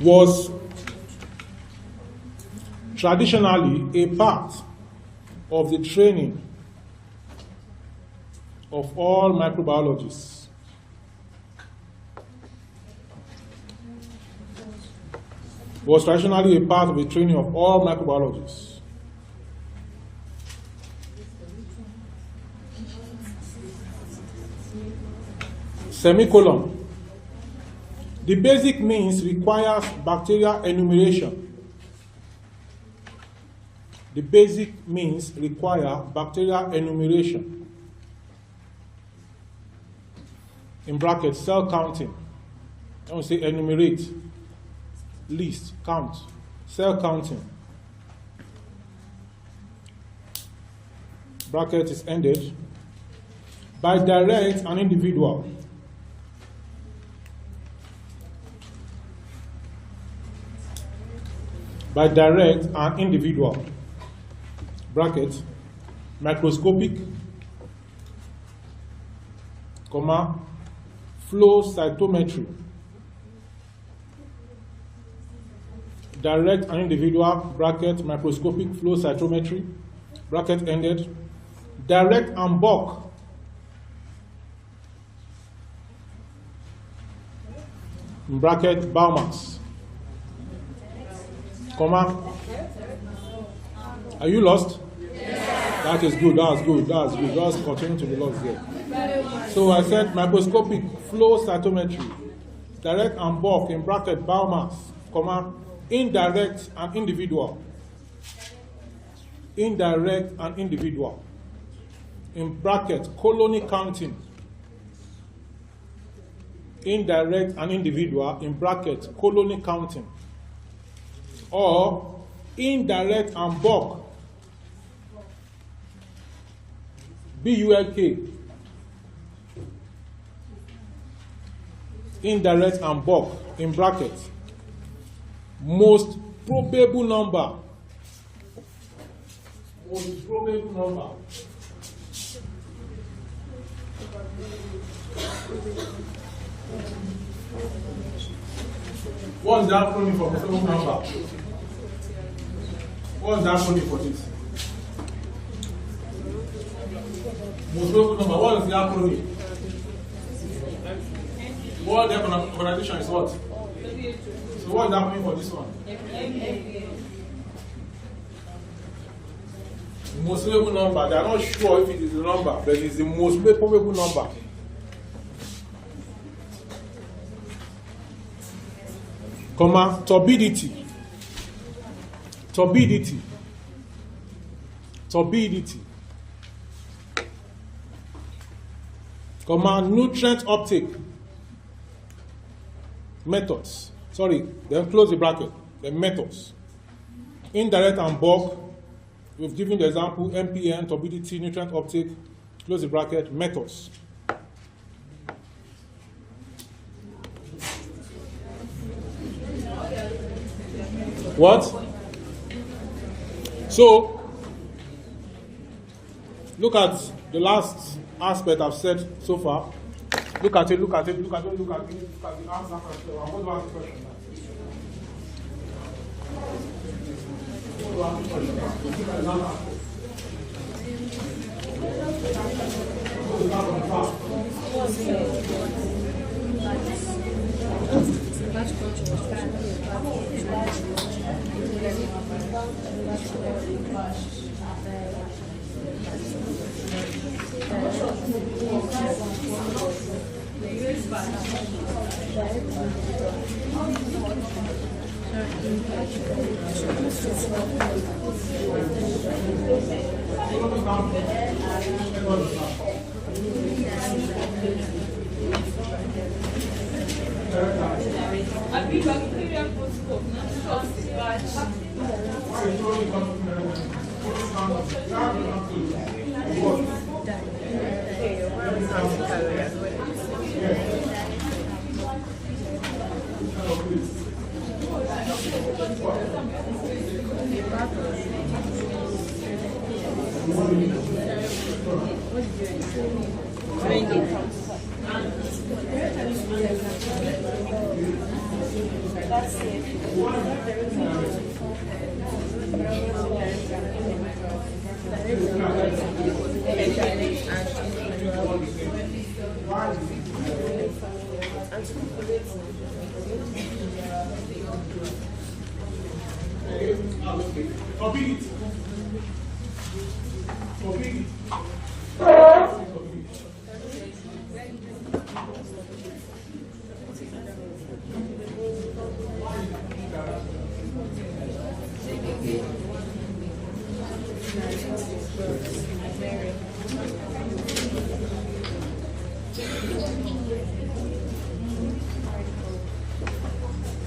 was traditionally a part of the training of all microbiologists. Was traditionally a part of the training of all microbiologists. Semicolon. The basic means requires bacterial enumeration. The basic means require bacterial enumeration. In brackets, cell counting. I want to say enumerate, list, count, cell counting. Bracket is ended. By direct and individual. By direct and individual. Bracket, microscopic, comma, flow cytometry. Direct and individual, bracket, microscopic flow cytometry, bracket ended. Direct and bulk. In bracket, biomass. Comma. Are you lost? Yes. That is good, that's good, that's good. Just continue to be lost there. So I said microscopic flow cytometry, direct and bulk, in bracket, biomass, comma, indirect and individual. Indirect and individual. In bracket, colony counting. Indirect and individual, in bracket, colony counting. Or indirect and bulk. BULK. Indirect and bulk, in bracket. Most probable number. Most probable number. What's the acronym for probable number? What's the acronym for this? Most probable number. What is the acronym? What the organization is what? So what is the acronym for this one? Most probable number. They are not sure if it is the number, but it is the most probable number. Comma, turbidity. Turbidity. Turbidity. Comma, nutrient uptake. Methods. Sorry, then close the bracket. The methods. Indirect and bulk. We've given the example MPN, turbidity, nutrient uptake. Close the bracket. Methods. What? So, look at the last aspect I've said so far. Look at it, look at it, look at it, look at it, look at the answer. I'm going to ask the question now. Forbid it. Forbid it.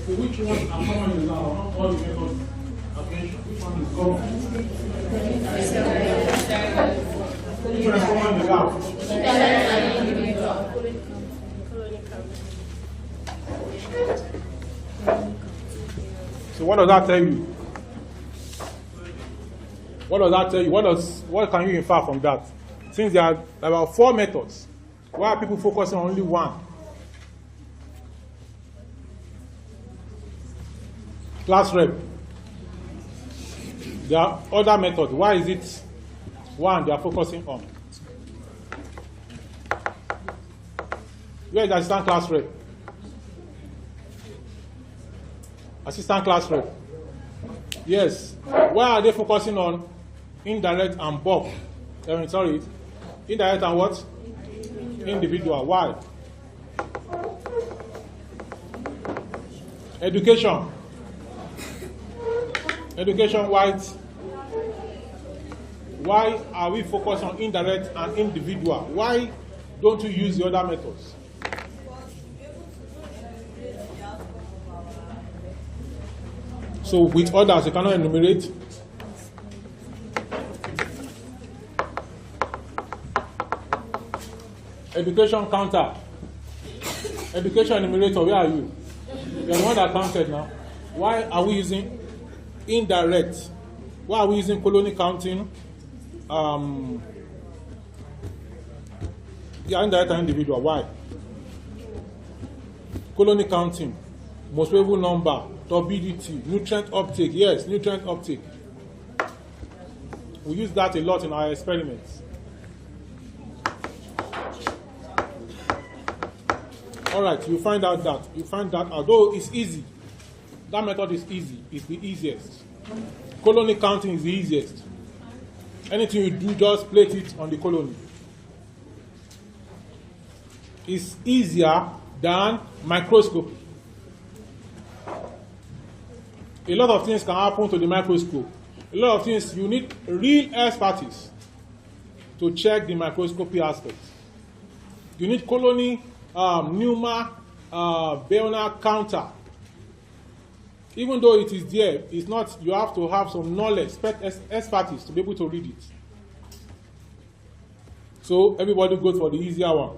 So which one are common now? Not all the methods I've mentioned. Which one is common? Which one is common now? So what does that tell you? What does that tell you? What can you infer from that? Since there are about 4 methods, why are people focusing on only one? Class rep. There are other methods. Why is it one they are focusing on? Where is the assistant class rep? Assistant class rep. Yes. Why are they focusing on indirect and bulk? Sorry, indirect and what? Individual. Why? Education. Education wise, why are we focused on indirect and individual? Why don't you use the other methods? So with others, you cannot enumerate. Education counter. Education enumerator, where are you? You're the one that counted now. Why are we using indirect? Why are we using colony counting? Indirect and individual. Why? Colony counting, most probable number, turbidity, nutrient uptake. Yes, nutrient uptake. We use that a lot in our experiments. All right, you find out that. You find that, although it's easy, that method is easy. It's the easiest. Colony counting is the easiest. Anything you do, just plate it on the colony. It's easier than microscope. A lot of things can happen to the microscope. A lot of things, you need real expertise to check the microscopy aspects. You need colony, Newman, Bellner counter. Even though it is there, it's not, you have to have some knowledge, expertise to be able to read it. So everybody goes for the easier one.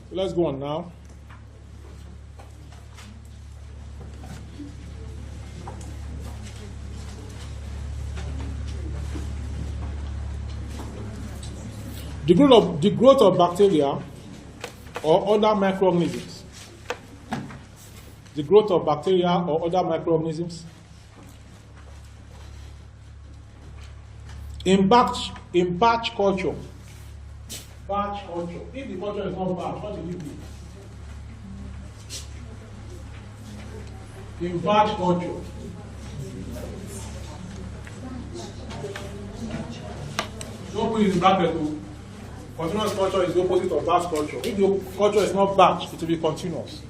So let's go on now. The growth of bacteria or other microorganisms. The growth of bacteria or other microorganisms. In batch culture. Batch culture. If the culture is not batch, what will you do? In batch culture. Don't put it in bracket. Continuous culture is the opposite of batch culture. If the culture is not batch, it will be continuous.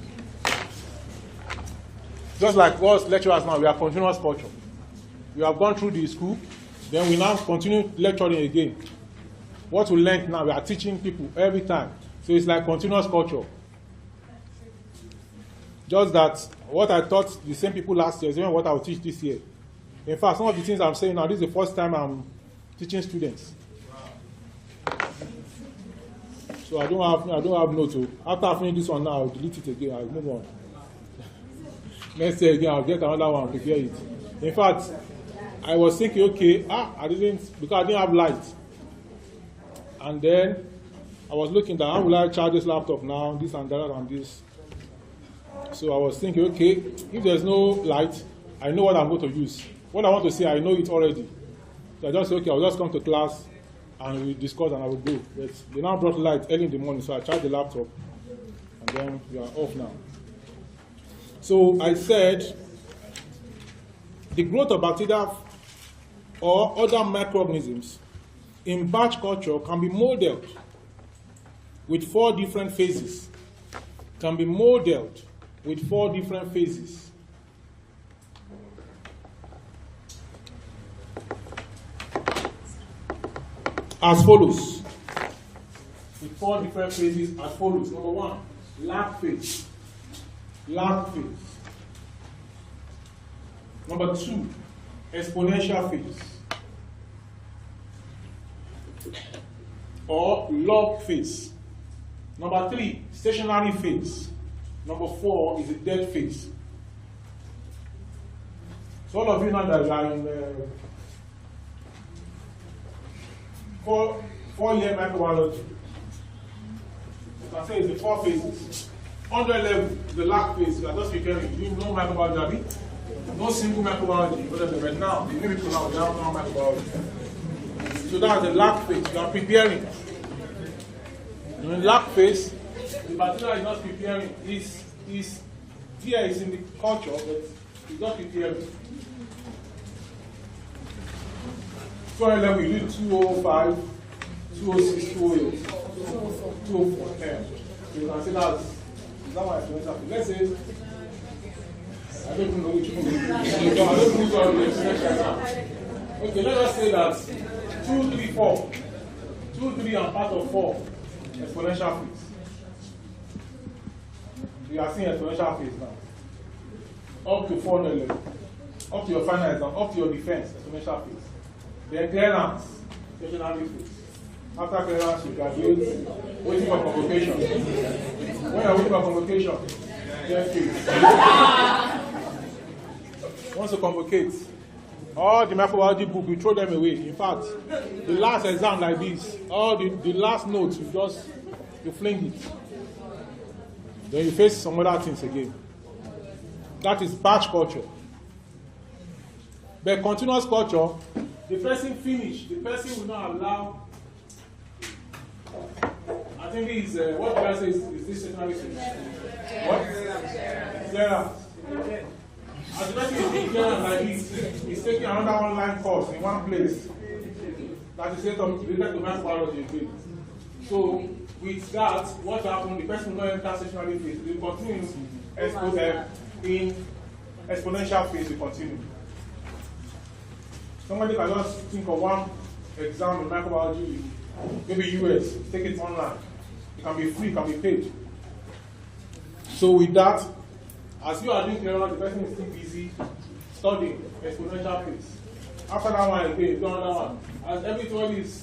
Just like us lecturers now, we are continuous culture. We have gone through the school, then we now continue lecturing again. What we learn now, we are teaching people every time. So it's like continuous culture. Just that what I taught the same people last year is even what I will teach this year. In fact, some of the things I'm saying now, this is the first time I'm teaching students. So I don't have notes. After I finish this one now, I'll delete it again. I'll move on. Next year again, I'll get another one, prepare it. In fact, I was thinking, okay, because I didn't have light. And then I was looking at how will I charge this laptop now, this and that and this. So I was thinking, okay, if there's no light, I know what I'm going to use. What I want to say, I know it already. So I just said, okay, I'll just come to class and we discuss and I will go. But they now brought light early in the morning, so I charged the laptop and then you are off now. So I said the growth of bacteria or other microorganisms in batch culture can be modeled with 4 different phases. Can be modeled with 4 different phases. As follows. With 4 different phases as follows. Number 1, lag phase. Lag phase. Number 2, exponential phase. Or log phase. Number 3, stationary phase. Number 4 is the dead phase. So all of you know that you are in 4-year microbiology. You can say it's the 4 phases. 100 level, the lag phase, you are just preparing. You know microbiology, no single microbiology. But now, the new people now, they don't know microbiology. So that's the lag phase, you are preparing. In the lag phase, the bacteria is not preparing. Is here is in the culture, but it's not preparing. So level, you do 205, 206, 208, 204, 10. So you can see that's why it's going to happen. Let's say, I don't even know which one. I don't know which one to express right now. Okay, let us say that 2, 3, 4. 2, 3 and part of 4. Exponential phase. You are seeing exponential phase now. Up to 400 level. Up to your final exam. Up to your defense. Exponential phase. Then clearance. Stationary phase. After clearance, you graduate. Waiting for convocation. When you are waiting for convocation, then phase. Once you convocate, all the microbiology book, you throw them away. In fact, the last exam like this, all the last notes, you fling it. Then you face some other things again. That is batch culture. But continuous culture, the person finish, the person will not allow. I think this is, what did I say is this stationary phase? What? Clearance. As the person is doing clearance like this, he's taking another online course in one place. That is related to microbiology again. So with that, what happens? The person will not enter stationary phase. They continue in exponential phase. They continue. Somebody can just think of one exam in microbiology, maybe US, take it online. It can be free, it can be paid. So with that, as you are doing clearance, the person is still busy studying exponential phase. After that one again, you do another one. As everybody is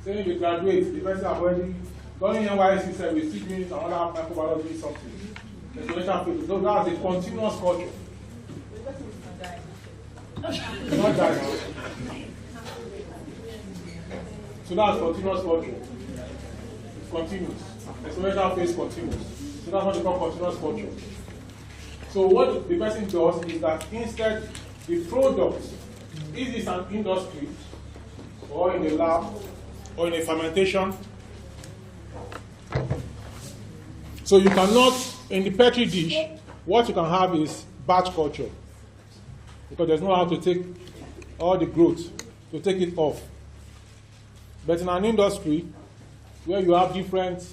saying we graduate, the person have already gone in NYC, said we still doing another microbiology something. Exponential phase. So that's a continuous culture. Not dying. So that's continuous culture. It continues. Exponential phase continues. So that's what we call continuous culture. So what the person does is that instead the product, is this an industry or in a lab or in a fermentation? So you cannot, in the petri dish, what you can have is batch culture. Because there's no how to take all the growth, to take it off. But in an industry where you have different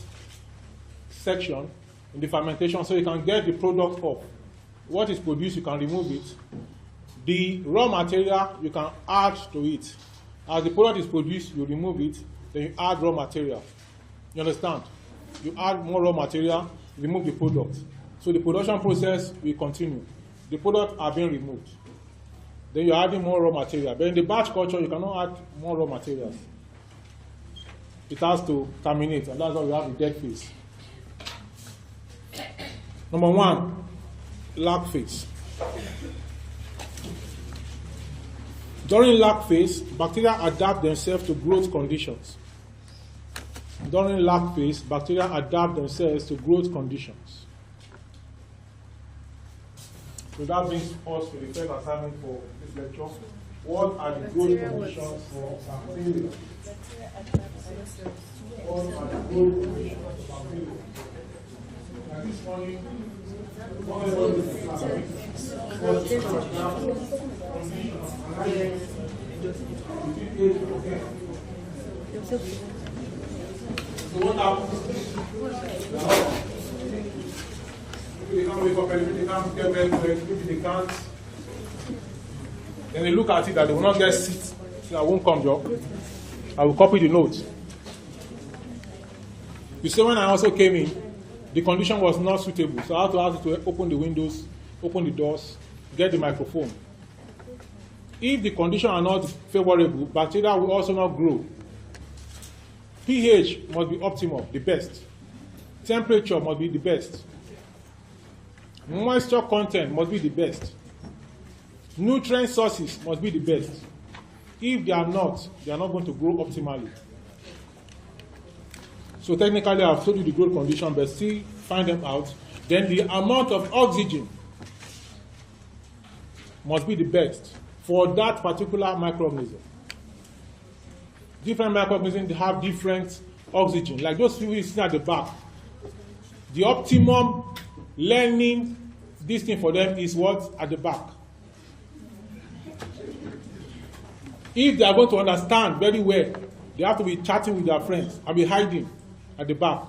sections in the fermentation, so you can get the product off. What is produced, you can remove it. The raw material, you can add to it. As the product is produced, you remove it, then you add raw material. You understand? You add more raw material, remove the product. So the production process will continue. The products are being removed. Then you're adding more raw material. But in the batch culture, you cannot add more raw materials. It has to terminate, and that's why we have the dead phase. Number 1, lag phase. During lag phase, bacteria adapt themselves to growth conditions. During lag phase, bacteria adapt themselves to growth conditions. So that brings us to the first assignment for this lecture. What are the growth conditions for bacteria? What are the growth conditions for bacteria? this morning. So what happens? They can't wake up early, they can't get well, maybe they can't. Then they look at it that they will not get seat. So I won't come, Joe. I will copy the note. You see, when I also came in, the condition was not suitable. So I had to ask you to open the windows, open the doors, get the microphone. If the conditions are not favorable, bacteria will also not grow. pH must be optimal, the best. Temperature must be the best. Moisture content must be the best. Nutrient sources must be the best. If they are not going to grow optimally. So technically, I've told you the growth condition, but still find them out. Then the amount of oxygen must be the best for that particular microorganism. Different microorganisms have different oxygen. Like those people sitting at the back. The optimum learning this thing for them is what? At the back. If they are going to understand very well, they have to be chatting with their friends and be hiding at the back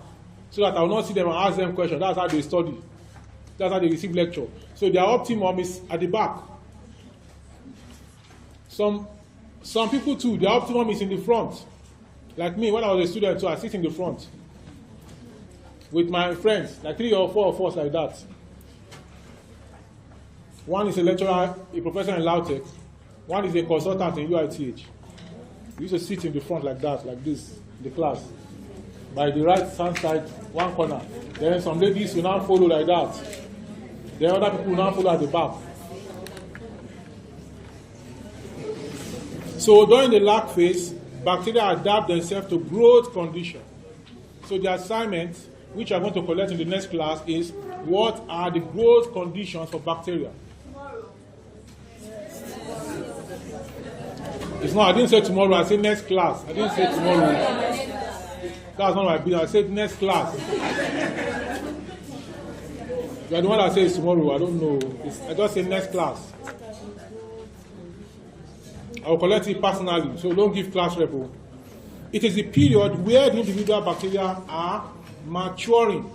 so that I will not see them and ask them questions. That's how they study. That's how they receive lecture. So their optimum is at the back. Some people too, their optimum is in the front. Like me, when I was a student, so I sit in the front with my friends, like 3 or 4 of us like that. One is a lecturer, a professor in Lautech. One is a consultant in UITH. We used to sit in the front like that, like this, in the class. By the right hand side, one corner. Then some ladies will now follow like that. Then other people will now follow at the back. So during the lag phase, bacteria adapt themselves to growth conditions. So the assignment, which I'm going to collect in the next class, is what are the growth conditions for bacteria? It's not, I didn't say tomorrow, I said next class. I didn't say tomorrow. That's not my business. I said next class. You are the one that says tomorrow, I don't know. I just say next class. I will collect it personally, so don't give class repo. It is the period where the individual bacteria are maturing.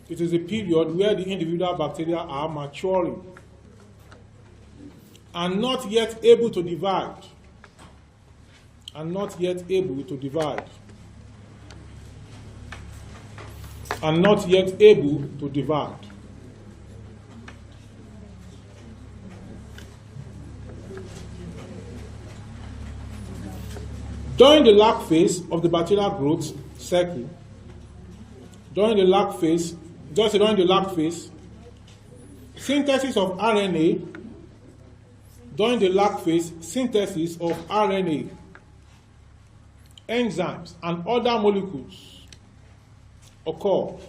It is the period where the individual bacteria are maturing and not yet able to divide. And not yet able to divide. And not yet able to divide. During the lag phase of the bacterial growth cycle, during the lag phase, synthesis of RNA, during the lag phase, synthesis of RNA, enzymes, and other molecules occurs.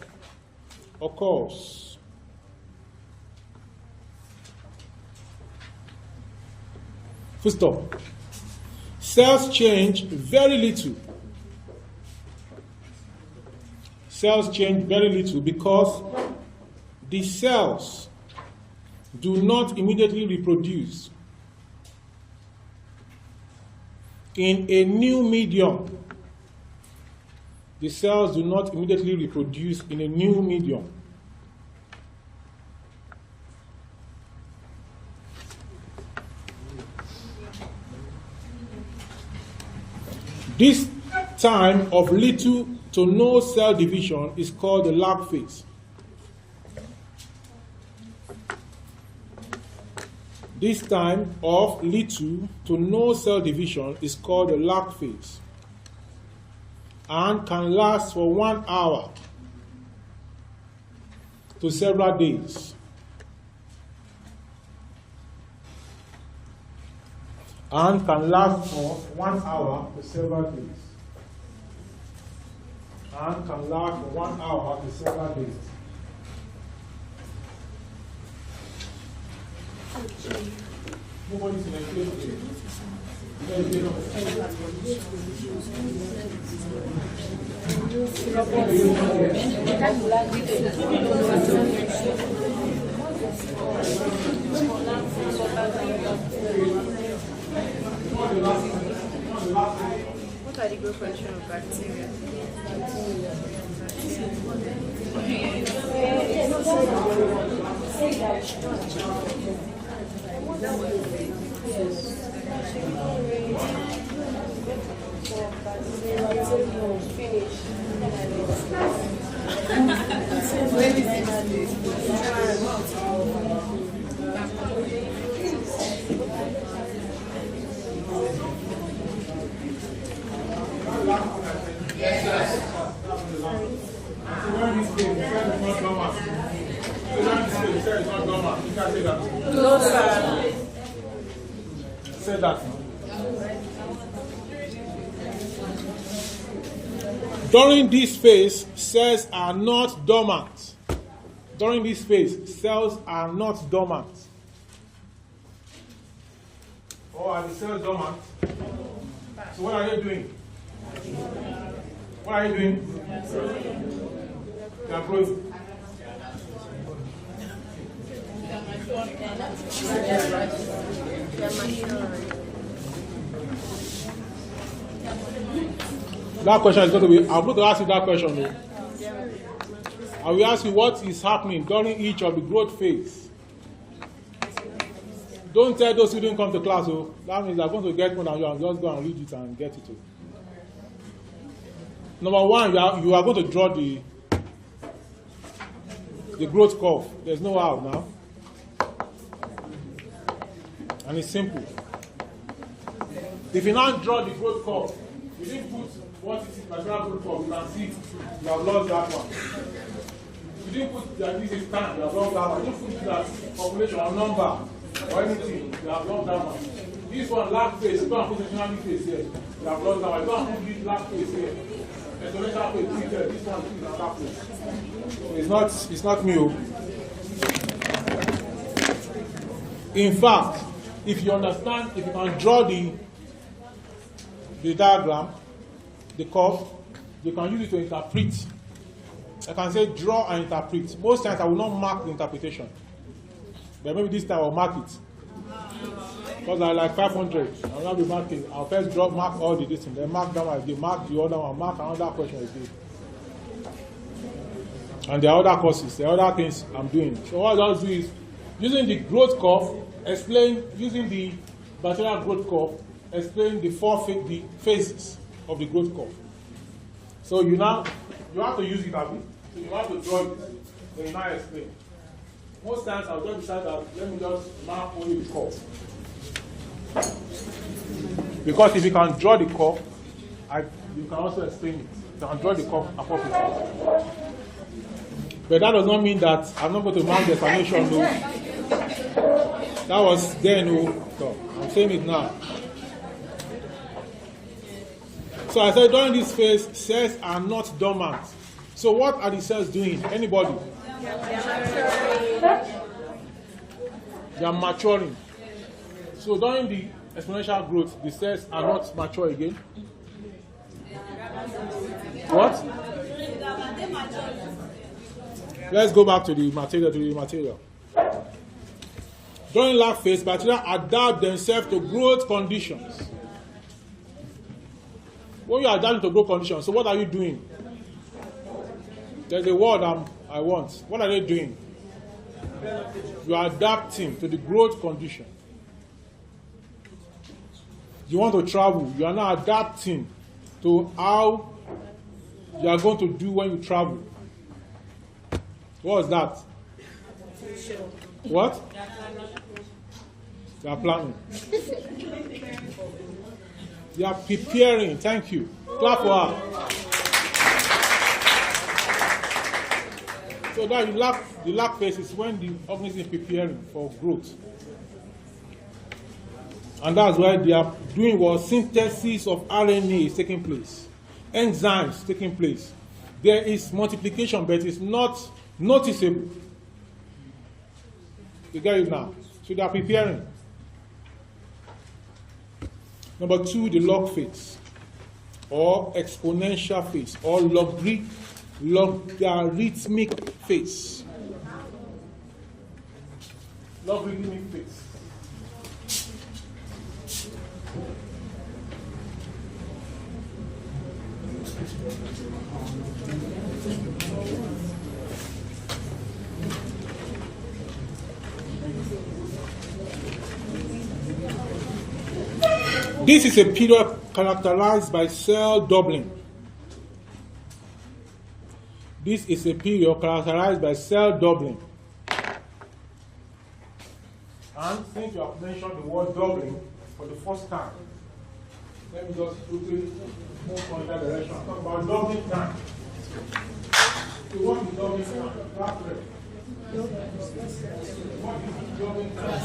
Full stop. Cells change very little. Cells change very little because the cells do not immediately reproduce in a new medium. The cells do not immediately reproduce in a new medium. This time of little to no cell division is called the lag phase. This time of little to no cell division is called the lag phase and can last for 1 hour to several days. And can last for 1 hour to several days. And can last for 1 hour to several days. Nobody's in a place here. What are the growth function of bacteria? No, sir. Say that. During this phase, cells are not dormant. During this phase, cells are not dormant. Or are the cells dormant? So what are they doing? What are you doing? They are growing. That question is going to be, I'm going to ask you that question though. I will ask you what is happening during each of the growth phase. Don't tell those who didn't come to class, oh, that means they're going to get more than you and just go and read it and get it. Oh. Number one, you are going to draw the growth curve. There's no how now. And it's simple. If you now draw the growth curve, you didn't put what is it, natural growth curve, you can see you have lost that one. You didn't put that this is time, you have lost that one. You didn't put that population or number or anything, you have lost that one. This one, last phase, you don't put the phase here, you have lost that one. You don't put this last phase here. Exponential phase here, this one is another phase. It's not new. In fact, if you understand, if you can draw the diagram, the curve, you can use it to interpret. I can say draw and interpret. Most times I will not mark the interpretation. But maybe this time I will mark it. Because I like 500. I will not be marking. I'll first mark all the distance, then mark that one again, mark the other one, mark another question again. And there are other courses, there are other things I'm doing. So what I'll do is, using the growth curve, using the bacterial growth curve, explain the phases of the growth curve. So you have to use it a bit. So you have to draw it. Then you now explain. Most times I'll just decide that let me just mark only the curve. Because if you can draw the curve, you can also explain it. You can draw the curve appropriately. But that does not mean that I'm not going to mark the explanation. No. That was then. No. I'm saying it now. So I said during this phase, cells are not dormant. So what are the cells doing? Anybody? They are maturing. So during the exponential growth, the cells are not mature again. What? Let's go back to the material. During lag phase, bacteria adapt themselves to growth conditions. When you are adapting to growth conditions, so what are you doing? There's a word I want. What are they doing? You are adapting to the growth condition. You want to travel, you are now adapting to how you are going to do when you travel. What is that? What? You are planning. You are preparing. Thank you. Clap for her. So that the lag phase is when the organism is preparing for growth. And that's why they are doing what synthesis of RNA is taking place. Enzymes taking place. There is multiplication, but it's not noticeable. You get it now? So they are preparing. Number 2, the log phase. or exponential phase or logarithmic phase. Logarithmic phase. This is a period characterized by cell doubling. This is a period characterized by cell doubling. And since you have mentioned the word doubling for the first time, let me just quickly move on that direction. Talk about doubling time. So what is doubling time? That's right. What is doubling time?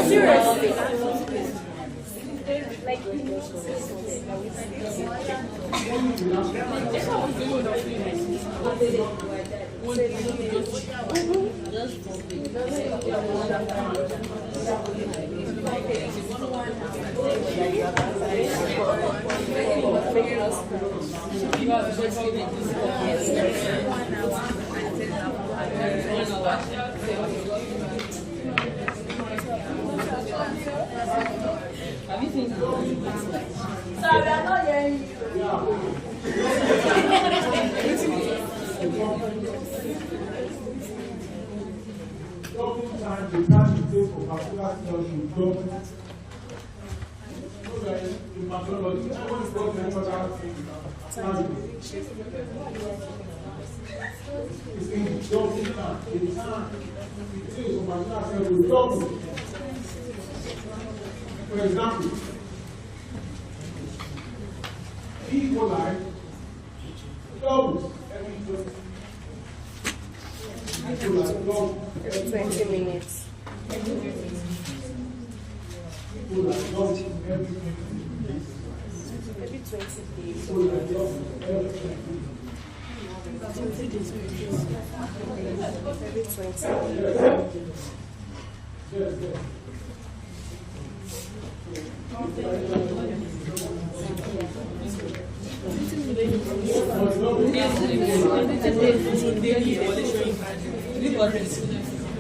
Seriously. Sorry, I'm not hearing you. Oftentimes, the time it takes for particular cells to double. So that in pathology, when you go to another it's in double time. The time it takes for particular cells to double. For example, E. coli doubles every 20 minutes. Maybe 20 days. Maybe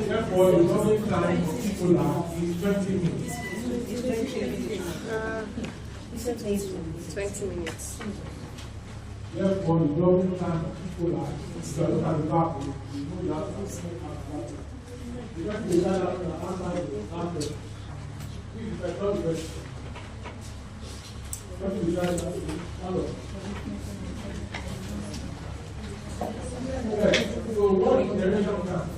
Therefore, the doubling time of people is 20 minutes. 20 minutes. Therefore, the doubling time of people is look at the back. You know you have to say because the guy that answer the answer. If I thought the best. What is the guy that hello? Okay, so what is the duration of time?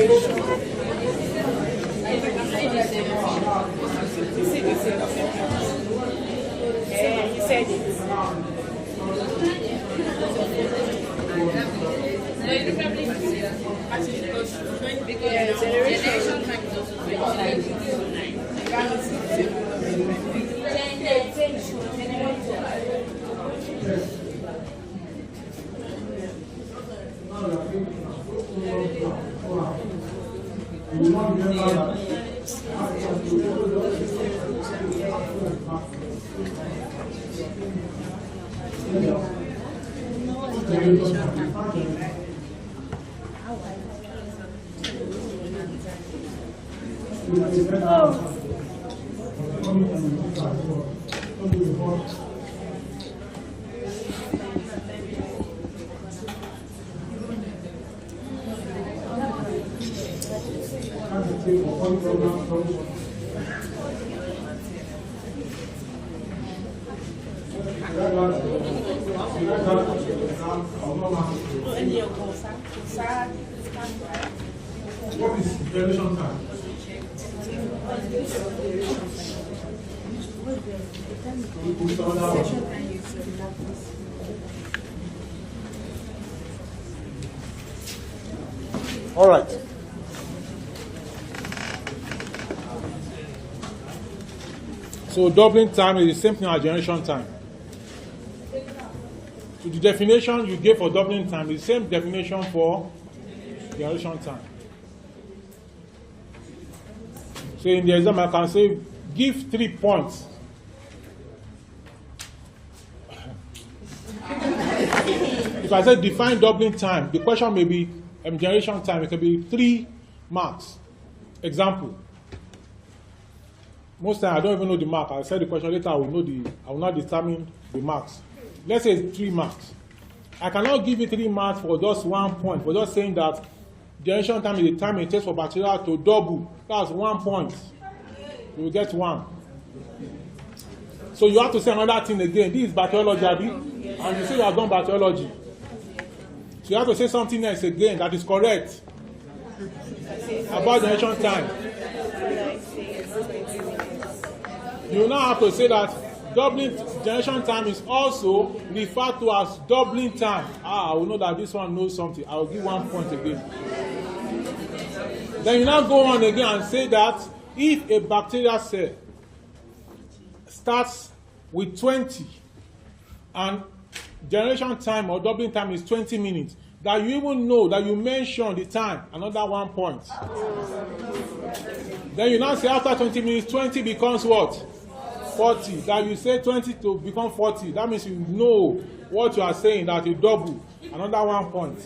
He said it. Generation time is also 20. What is generation time? All right. So doubling time is the same thing as generation time. So the definition you gave for doubling time is the same definition for generation time. So in the exam I can say give 3 points. If I say define doubling time, the question may be generation time. It can be 3 marks. Example. Most times I don't even know the mark. I'll say the question later. I will not determine the marks. Let's say it's 3 marks. I cannot give you 3 marks for just 1 point. For just saying that generation time is the time it takes for bacteria to double. That's 1 point. You will get 1. So you have to say another thing again. This is bacteriology, Abi, and you say you have done bacteriology. So you have to say something else again that is correct about generation time. You now have to say that doubling generation time is also referred to as doubling time. I will know that this one knows something. I will give 1 point again. Then you now go on again and say that if a bacterial cell starts with 20 and generation time or doubling time is 20 minutes, that you even know that you mention the time, another 1 point. Then you now say after 20 minutes, 20 becomes what? 40. That you say 20 to become 40. That means you know what you are saying, that you double, another 1 point.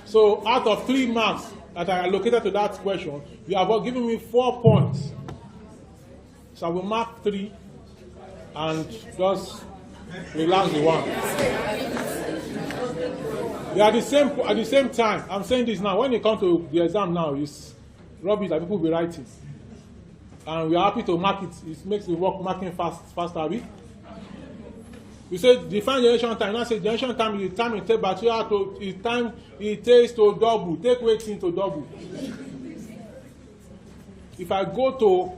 So out of 3 marks that I allocated to that question, you have given me 4 points. So I will mark 3 and just relax the 1. They are at the same time. I'm saying this now. When you come to the exam now, it's rubbish that people will be writing. And we are happy to mark it. It makes the work marking faster. You say define generation time. Now say generation time is the time it takes bacteria to the time it takes to double. Take waiting to double. If I go to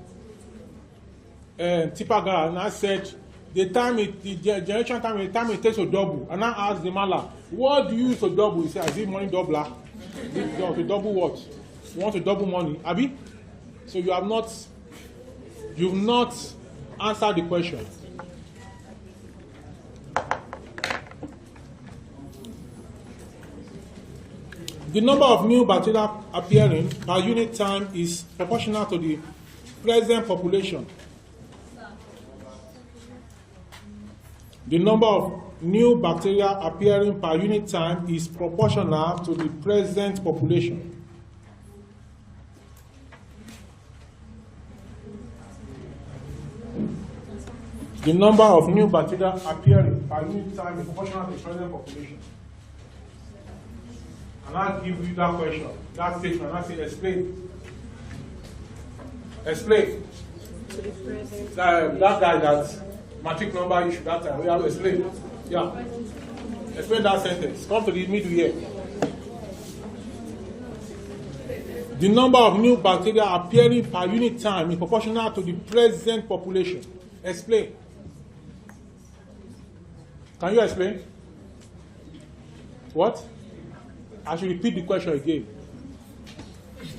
Tipagara and I said the generation time is the time it takes to double, and I ask the mala, what do you use to double? He said, is it money doubler? To double what? You want to double money, Abi? So you've not answered the question. The number of new bacteria appearing per unit time is proportional to the present population. The number of new bacteria appearing per unit time is proportional to the present population. The number of new bacteria appearing per unit time is proportional to the present population. And I'll give you that question, that statement, and I say explain. Explain. That guy that matric number issue that time, we have to explain. Yeah. Explain that sentence. Come to the middle here. The number of new bacteria appearing per unit time is proportional to the present population. Explain. Can you explain? What? I should repeat the question again.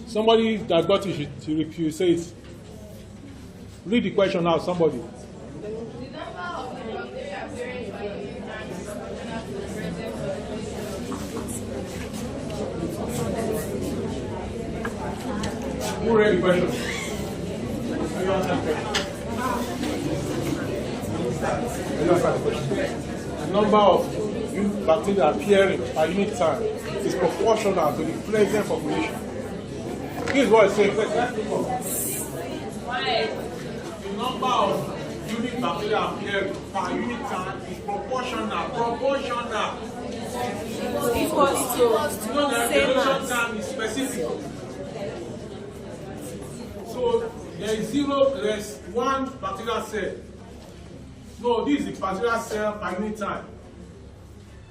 Somebody that got it should say it. Read the question now, somebody. Who read the question? Are you answering the question? The number of new bacteria appearing per unit time is proportional to the present population. Here's what it says. Let's look up. The number of unique bacteria appearing per unit time is proportional. Proportional. Equals to You know the same reproduction as. time is specific. So there is zero, there is one bacterial cell. No, this is the bacterial cell per unit time.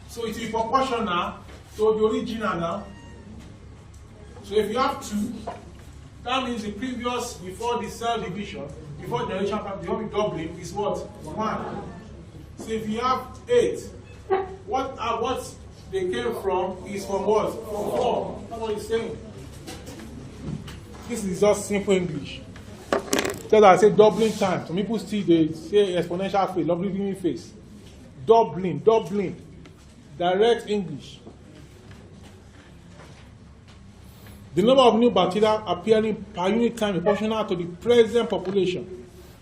So it is proportional to the original now. So if you have 2, that means the previous, before the cell division, before generation, before the doubling, is what? 1. So if you have 8, what they came from is from what? From 4. That's what he's saying. This is just simple English. Because I say doubling time. Some people still they say exponential phase, logarithmic phase. Doubling. Direct English. The number of new bacteria appearing per unit time is proportional to the present population.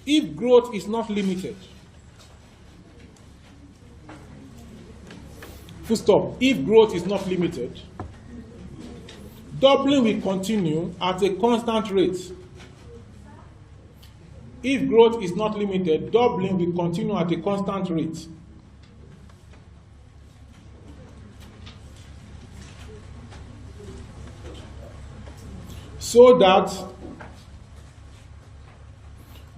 If growth is not limited. Full stop. If growth is not limited, doubling will continue at a constant rate. If growth is not limited, doubling will continue at a constant rate. So that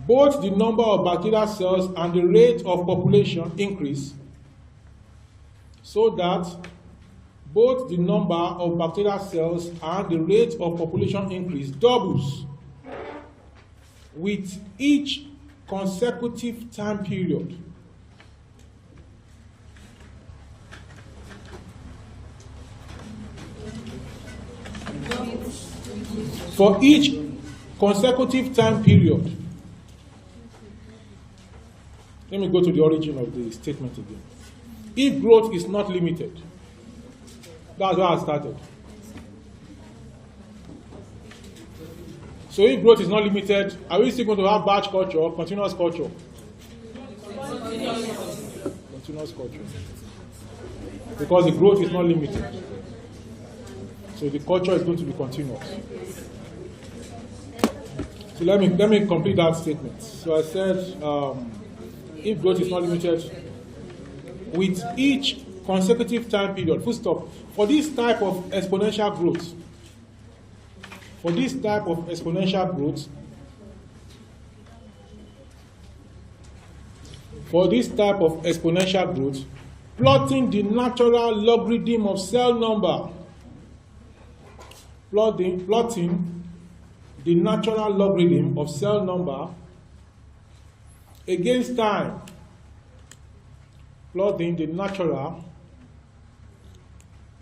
both the number of bacterial cells and the rate of population increase. So that both the number of bacterial cells and the rate of population increase doubles with each consecutive time period. For each consecutive time period. Let me go to the origin of the statement again. If growth is not limited, that's where I started. So if growth is not limited, are we still going to have batch culture or continuous culture? Continuous culture. Because the growth is not limited. So the culture is going to be continuous. So let me complete that statement. So I said, if growth is not limited, with each consecutive time period, full stop, for this type of exponential growth, plotting the natural logarithm of cell number, plotting the natural logarithm of cell number against time, plotting the natural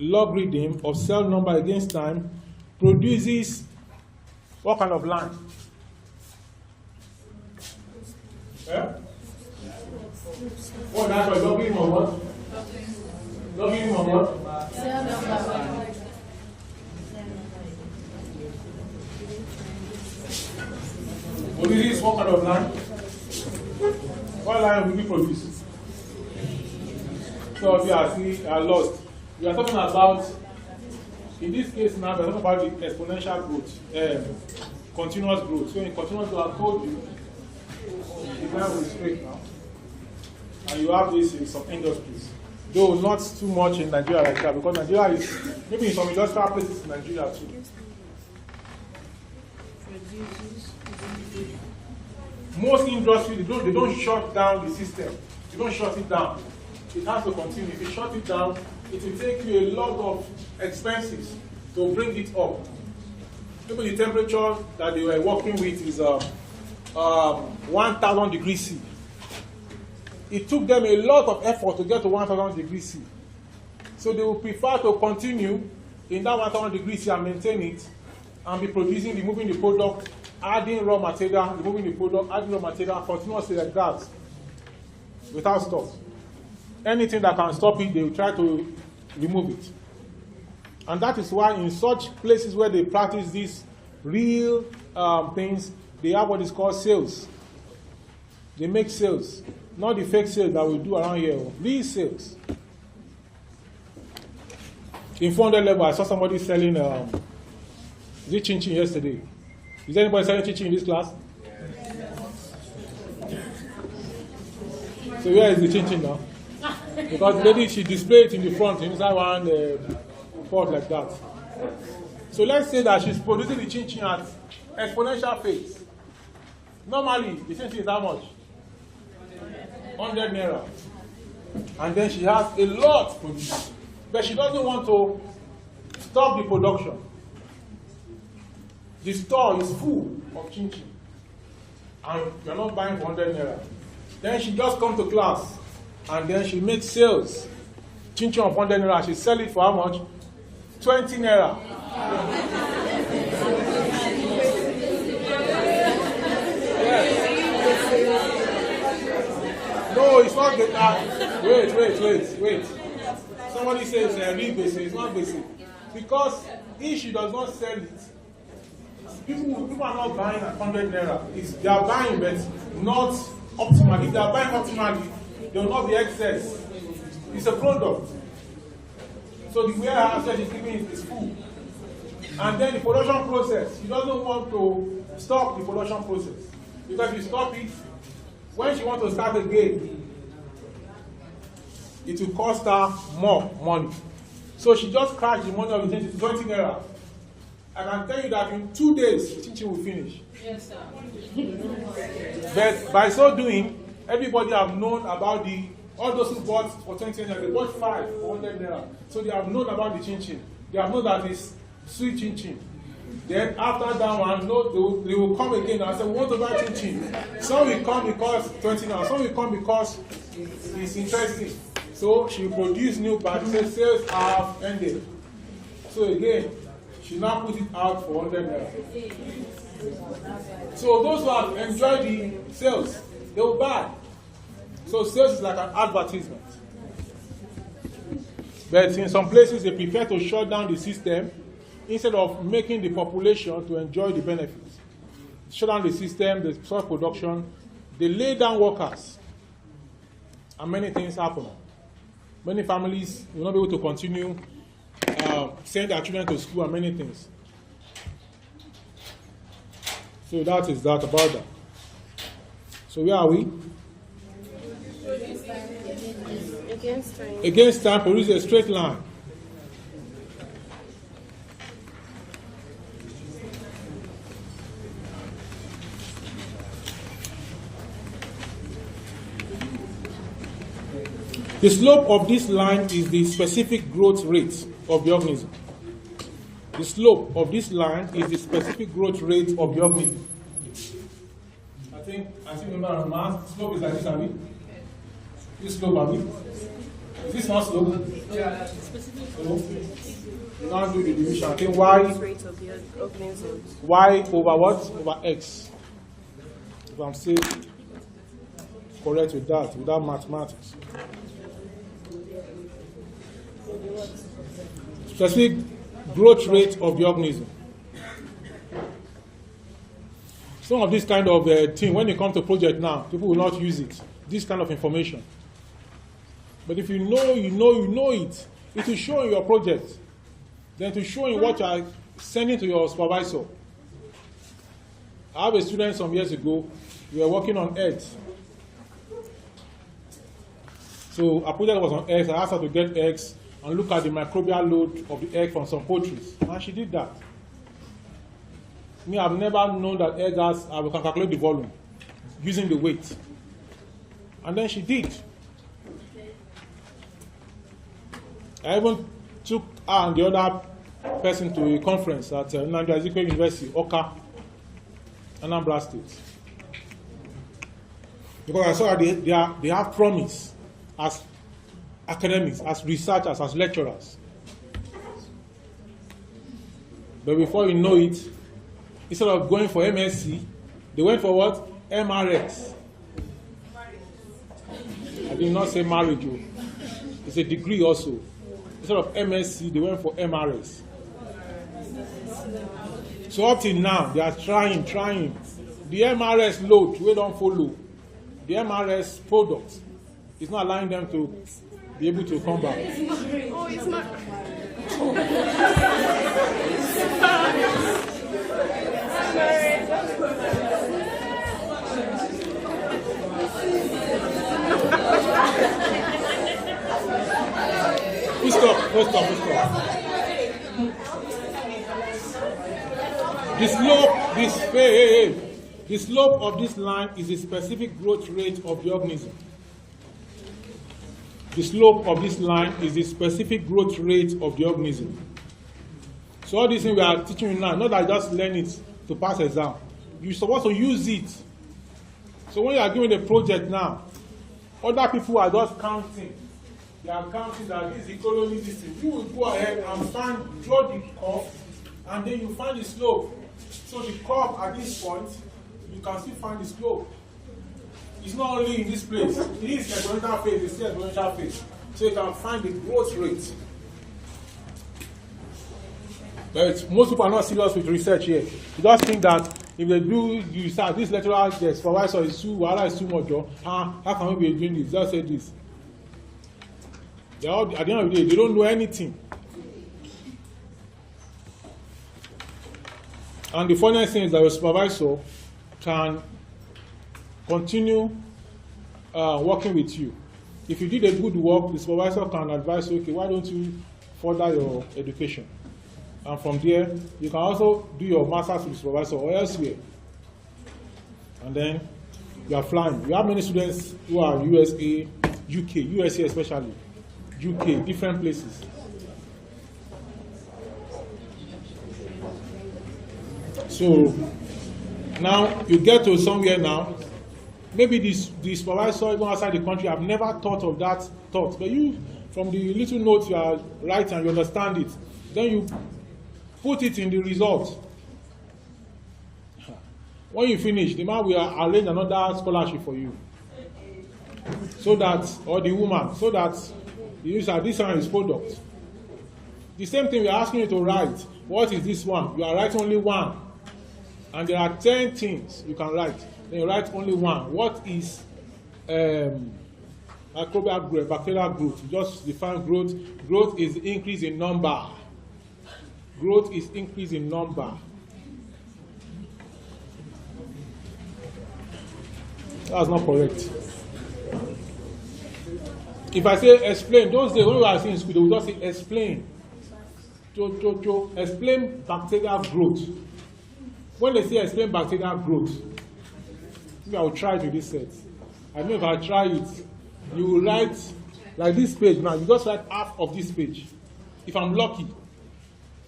logarithm of cell number against time produces what kind of line? Yeah? What natural logarithm of what? Logarithm of what? Cell number. Produces what kind of line? What line will we produce? So we are lost. We are talking about, in this case now, we are talking about the exponential growth, continuous growth. So in continuous growth, I told you, the line will be straight now. And you have this in some industries. Though not too much in Nigeria like that, because Nigeria is, maybe in some industrial places in Nigeria too. Most industries, they don't shut down the system. You don't shut it down. It has to continue. If you shut it down, it will take you a lot of expenses to bring it up. maybe the temperature that they were working with is 1,000 degrees C. It took them a lot of effort to get to 1,000 degrees C. So they would prefer to continue in that 1,000 degrees C and maintain it and be producing, removing the product, adding raw material, removing the product, adding raw material, continuously like that, without stop. Anything that can stop it, they will try to remove it. And that is why in such places where they practice these real things, they have what is called sales. They make sales. Not the fake sales that we do around here. These sales. In 400 level, I saw somebody selling chin-chin yesterday. Is anybody selling chin-chin in this class? So where is the chin-chin now? Because the lady, she displayed it in the front, inside one pot like that. So let's say that she's producing the chin-chin at exponential phase. Normally, the chin-chin is how much? 100 naira. And then she has a lot produced. But she doesn't want to stop the production. The store is full of chin-chin. And you're not buying for 100 naira. Then she just comes to class. And then she makes sales. Chin-chin of 100 naira. She sells it for how much? 20 naira. Yes. No, it's not the wait. Somebody says real basic. It's not basic. Because if she does not sell it, people are not buying at 100 naira. They are buying, but not optimally. If they are buying optimally, there will not be excess. It's a product. So the warehouse that she's giving is full. And then the production process, she doesn't want to stop the production process. Because if you stop it, when she wants to start again, it will cost her more money. So she just crashed the money of the chin-chin to 20 naira. I can tell you that in 2 days, the chin-chin will finish. Yes, sir. But by so doing, everybody have known about all those who bought for 20 naira, they bought 5 for 100 naira. So they have known about the chin-chin. They have known that it's sweet chin-chin. Then after that one, they will come again and say, we want to buy chin-chin. Some will come because 20 naira. Some will come because it's interesting. So she produced new batches, sales have ended. So again, she now put it out for 100 naira. So those who have enjoyed the sales, they will buy. So sales is like an advertisement. But in some places, they prefer to shut down the system instead of making the population to enjoy the benefits. Shut down the system, the soil production, they lay down workers, and many things happen. Many families will not be able to continue send their children to school and many things. So that is that about that. So where are we? Against time. Against time, produce a straight line. The slope of this line is the specific growth rate of the organism. The slope of this line is the specific growth rate of the organism. I think remember our math, slope is like this, Abi? This slope, Abi? Is this not slope? Yeah. So, you now do the division. I think y Rate of the organism. y over what? Over x. If I'm still correct with that, without mathematics. Specific growth rate of the organism. Some of this kind of thing, when it comes to project now, people will not use it. This kind of information. But if you know it, it will show in your project. Then to show in what you are sending to your supervisor. I have a student some years ago, we were working on eggs. So our project was on eggs. I asked her to get eggs and look at the microbial load of the egg from some poultries. And she did that. Me, I've never known that egg has, we can calculate the volume using the weight. And then she did. I even took her and the other person to a conference at Adetitun University, Oka, Anambra State. Because I saw that they have promise as academics, as researchers, as lecturers. But before you know it, instead of going for MSc, they went for what? MRS. I did not say marriage. It's a degree also. Instead of MSc, they went for MRS. So up till now, they are trying. The MRS load, we don't follow. The MRS product is not allowing them to be able to come back. Oh, it's not. Full stop. The slope of this line is a specific growth rate of the organism. The slope of this line is the specific growth rate of the organism. So all these things we are teaching you now, not that just learn it to pass exam. You're supposed to use it. So when you are given a project now, other people are just counting. They are counting that this is the colony system. You will go ahead and draw the curve, and then you find the slope. So the curve at this point, you can still find the slope. It's not only in this place. It is exponential phase, it's still exponential phase. So you can find the growth rate. But most people are not serious with research here. You just think that if they do research, this lecturer, the supervisor is too much. How can we be doing this? Just say this. At the end of the day, they don't know anything. And the funniest thing is that your supervisor can continue working with you. If you did a good work, the supervisor can advise you, okay, why don't you further your education? And from there, you can also do your master's with the supervisor or elsewhere. And then you are flying. You have many students who are USA, UK, USA especially, UK, different places. So now you get to somewhere now. Maybe the supervisor even outside the country have never thought of that thought. But you, from the little notes you are writing and you understand it, then you put it in the result. When you finish, the man will arrange another scholarship for you. So that, or the woman, so that you use this one is product. The same thing we are asking you to write. What is this one? You are writing only one. And there are 10 things you can write. Then you write only one. What is microbial growth, bacterial growth? You just define growth. Growth is increase in number. Growth is increase in number. That's not correct. If I say explain, those days when we are in school, they will just say explain. Explain bacterial growth. When they say explain bacterial growth, maybe I will try to this set. I know if I try it, you will write like this page now. You just write half of this page. If I'm lucky,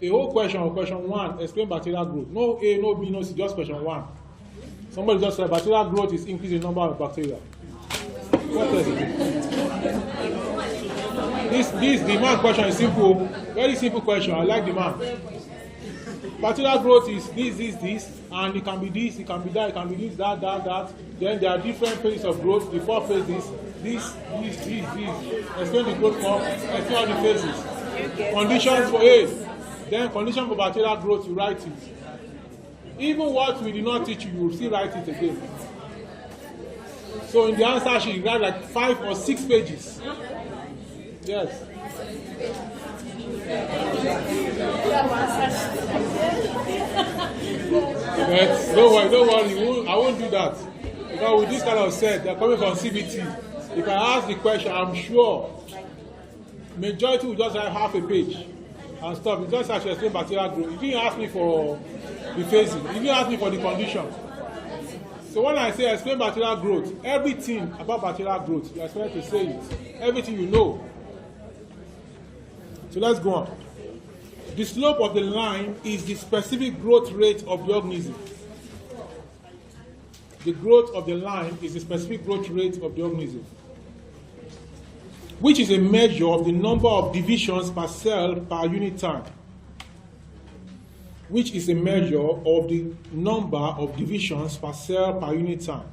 a whole question or question one, explain bacterial growth. No A, no B, no C, just question one. Somebody just said bacterial growth is increasing number of bacteria. What else is it? This demand question is simple, very simple question. I like demand. Bacterial growth is this, and it can be this, it can be that, it can be this, that. Then there are different phases of growth. The fourth phase is this. Explain the growth form, explain all the phases. Conditions for A. Then condition for bacterial growth, you write it. Even what we did not teach you, you will still write it again. So in the answer sheet, you write like 5 or 6 pages. Yes. But don't worry, I won't do that. Because with this kind of set, they're coming from CBT. If I ask the question, I'm sure majority will just write half a page and stop. You just actually explain bacterial growth. You didn't ask me for the phasing. You didn't ask me for the condition. So when I say explain bacterial growth, everything about bacterial growth, you are expected to say it. Everything you know. So let's go on. The slope of the line is the specific growth rate of the organism. The growth of the line is the specific growth rate of the organism, which is a measure of the number of divisions per cell per unit time. Which is a measure of the number of divisions per cell per unit time.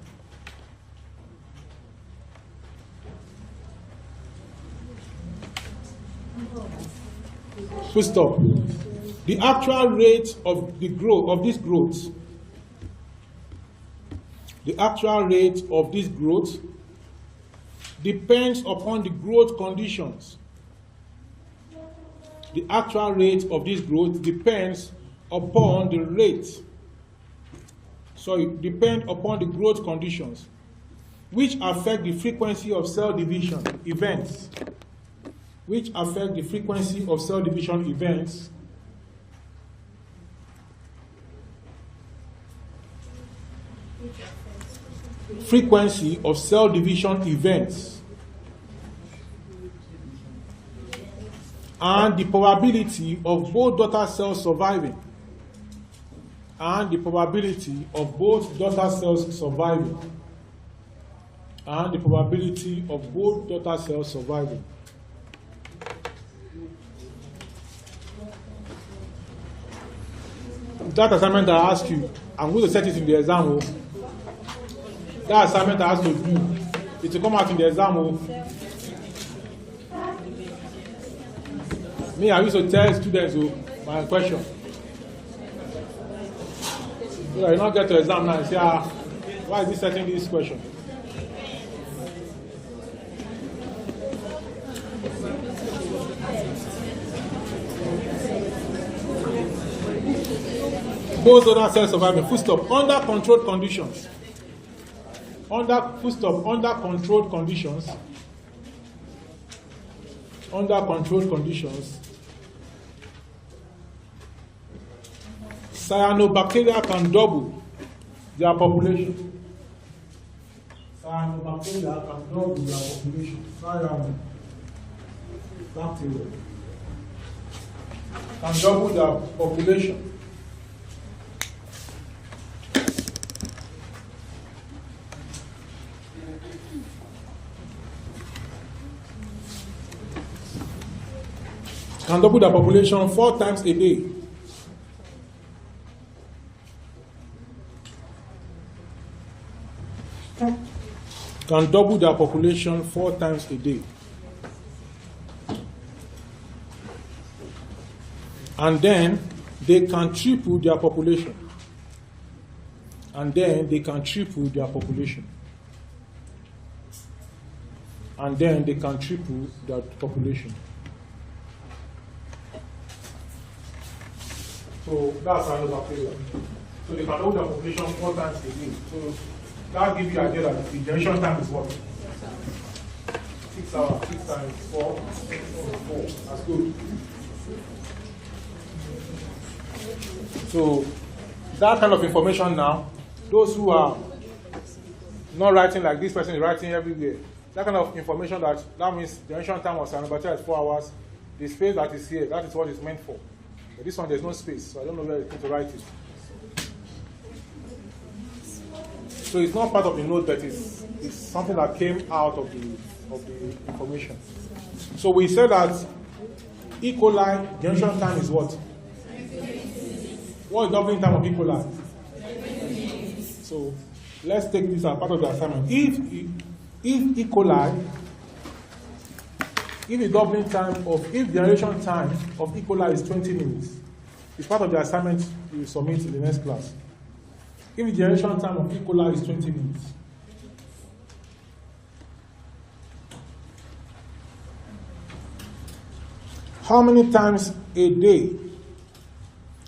Full stop. The actual rate of the growth of this growth. The actual rate of this growth depends upon the growth conditions. The actual rate of this growth depends upon the rate. So it depends upon the growth conditions, which affect the frequency of cell division events. Which affect the frequency of cell division events. Frequency of cell division events. And the probability of both daughter cells surviving. And the probability of both daughter cells surviving. And the probability of both daughter cells surviving. That assignment I asked you, I'm going to set it in the exam. That assignment I asked you to do, it will come out in the exam. Me, I used to tell students my question. So I not get to exam now and say, why is he setting this question? Both other cells surviving. Full stop. Under controlled conditions. Full stop. Under controlled conditions. Under controlled conditions. Cyanobacteria can double their population. Cyanobacteria can double their population. Cyanobacteria can double their population. Can double the population 4 times a day. Can double their population 4 times a day. And then they can triple their population. And then they can triple their population. And then they can triple their population. So that's another bacteria. So they can hold the population 4 times a day. So that gives you an idea that the generation time is what? 6 hours, 6 times 4, 4. That's good. So that kind of information now, those who are not writing like this person is writing everywhere, that kind of information that means the generation time was cyanobacteria is 4 hours. The space that is here, that is what it's meant for. But this one, there's no space, so I don't know where to write it. So it's not part of the note, but it's something that came out of the information. So we said that E. coli generation time is what? What is doubling time of E. coli? So let's take this as part of the assignment. If E. coli, if the doubling time if generation time of E. coli is 20 minutes, it's part of the assignment you will submit in the next class. If the generation time of E. coli is 20 minutes, how many times a day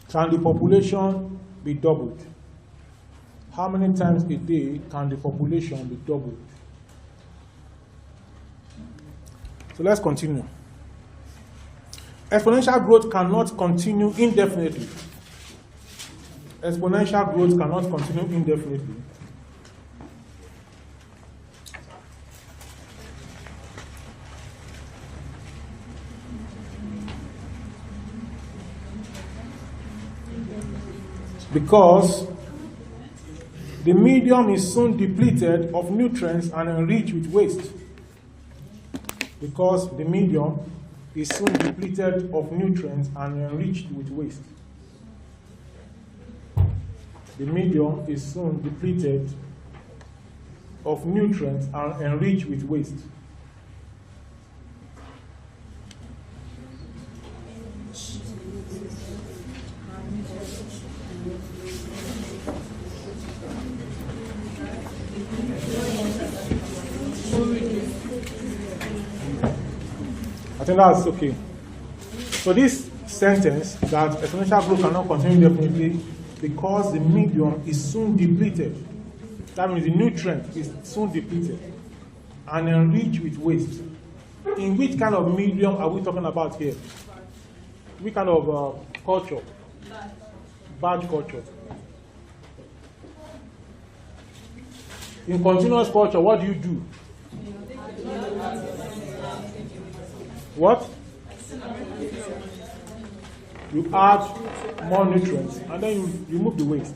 can the population be doubled? How many times a day can the population be doubled? So let's continue. Exponential growth cannot continue indefinitely. Exponential growth cannot continue indefinitely. Because the medium is soon depleted of nutrients and enriched with waste. Because the medium is soon depleted of nutrients and enriched with waste. The medium is soon depleted of nutrients and enriched with waste. I think that's okay. So this sentence that exponential growth cannot continue definitely because the medium is soon depleted. That means the nutrient is soon depleted and enriched with waste. In which kind of medium are we talking about here? Which kind of culture? Batch culture. In continuous culture, what do you do? What? You add more nutrients and then you remove the waste.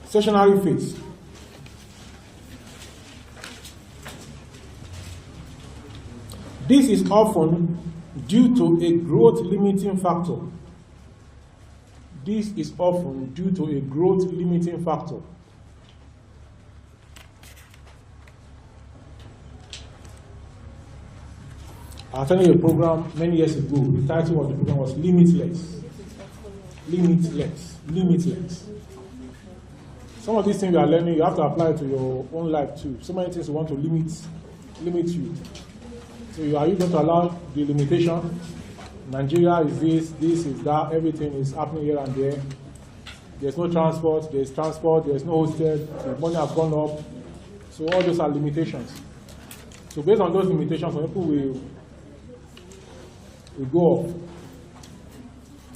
Stationary phase. This is often due to a growth limiting factor. This is often due to a growth limiting factor. I attended a program many years ago. The title of the program was Limitless. Limitless. Limitless. Some of these things you are learning, you have to apply to your own life too. So many things you want to limit you. So are you going to allow the limitation? Nigeria is this is that, everything is happening here and there. There's no transport, there's no hostel, the money has gone up. So all those are limitations. So based on those limitations, some people will go off.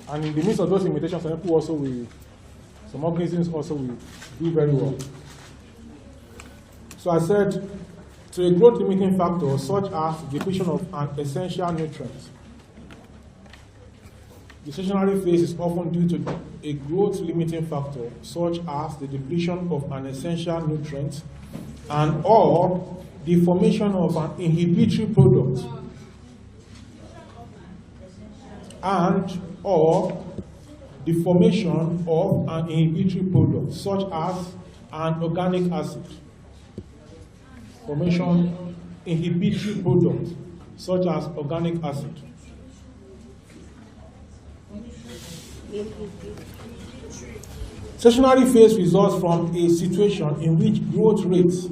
And in the midst of those limitations, some organisms also will do very well. So I said, to a growth limiting factor such as depletion of an essential nutrient. The stationary phase is often due to a growth limiting factor such as the depletion of an essential nutrient and or the formation of an inhibitory product and or the formation of an inhibitory product such as an organic acid. Formation inhibitory product such as organic acid. Stationary phase results from a situation in which growth rates.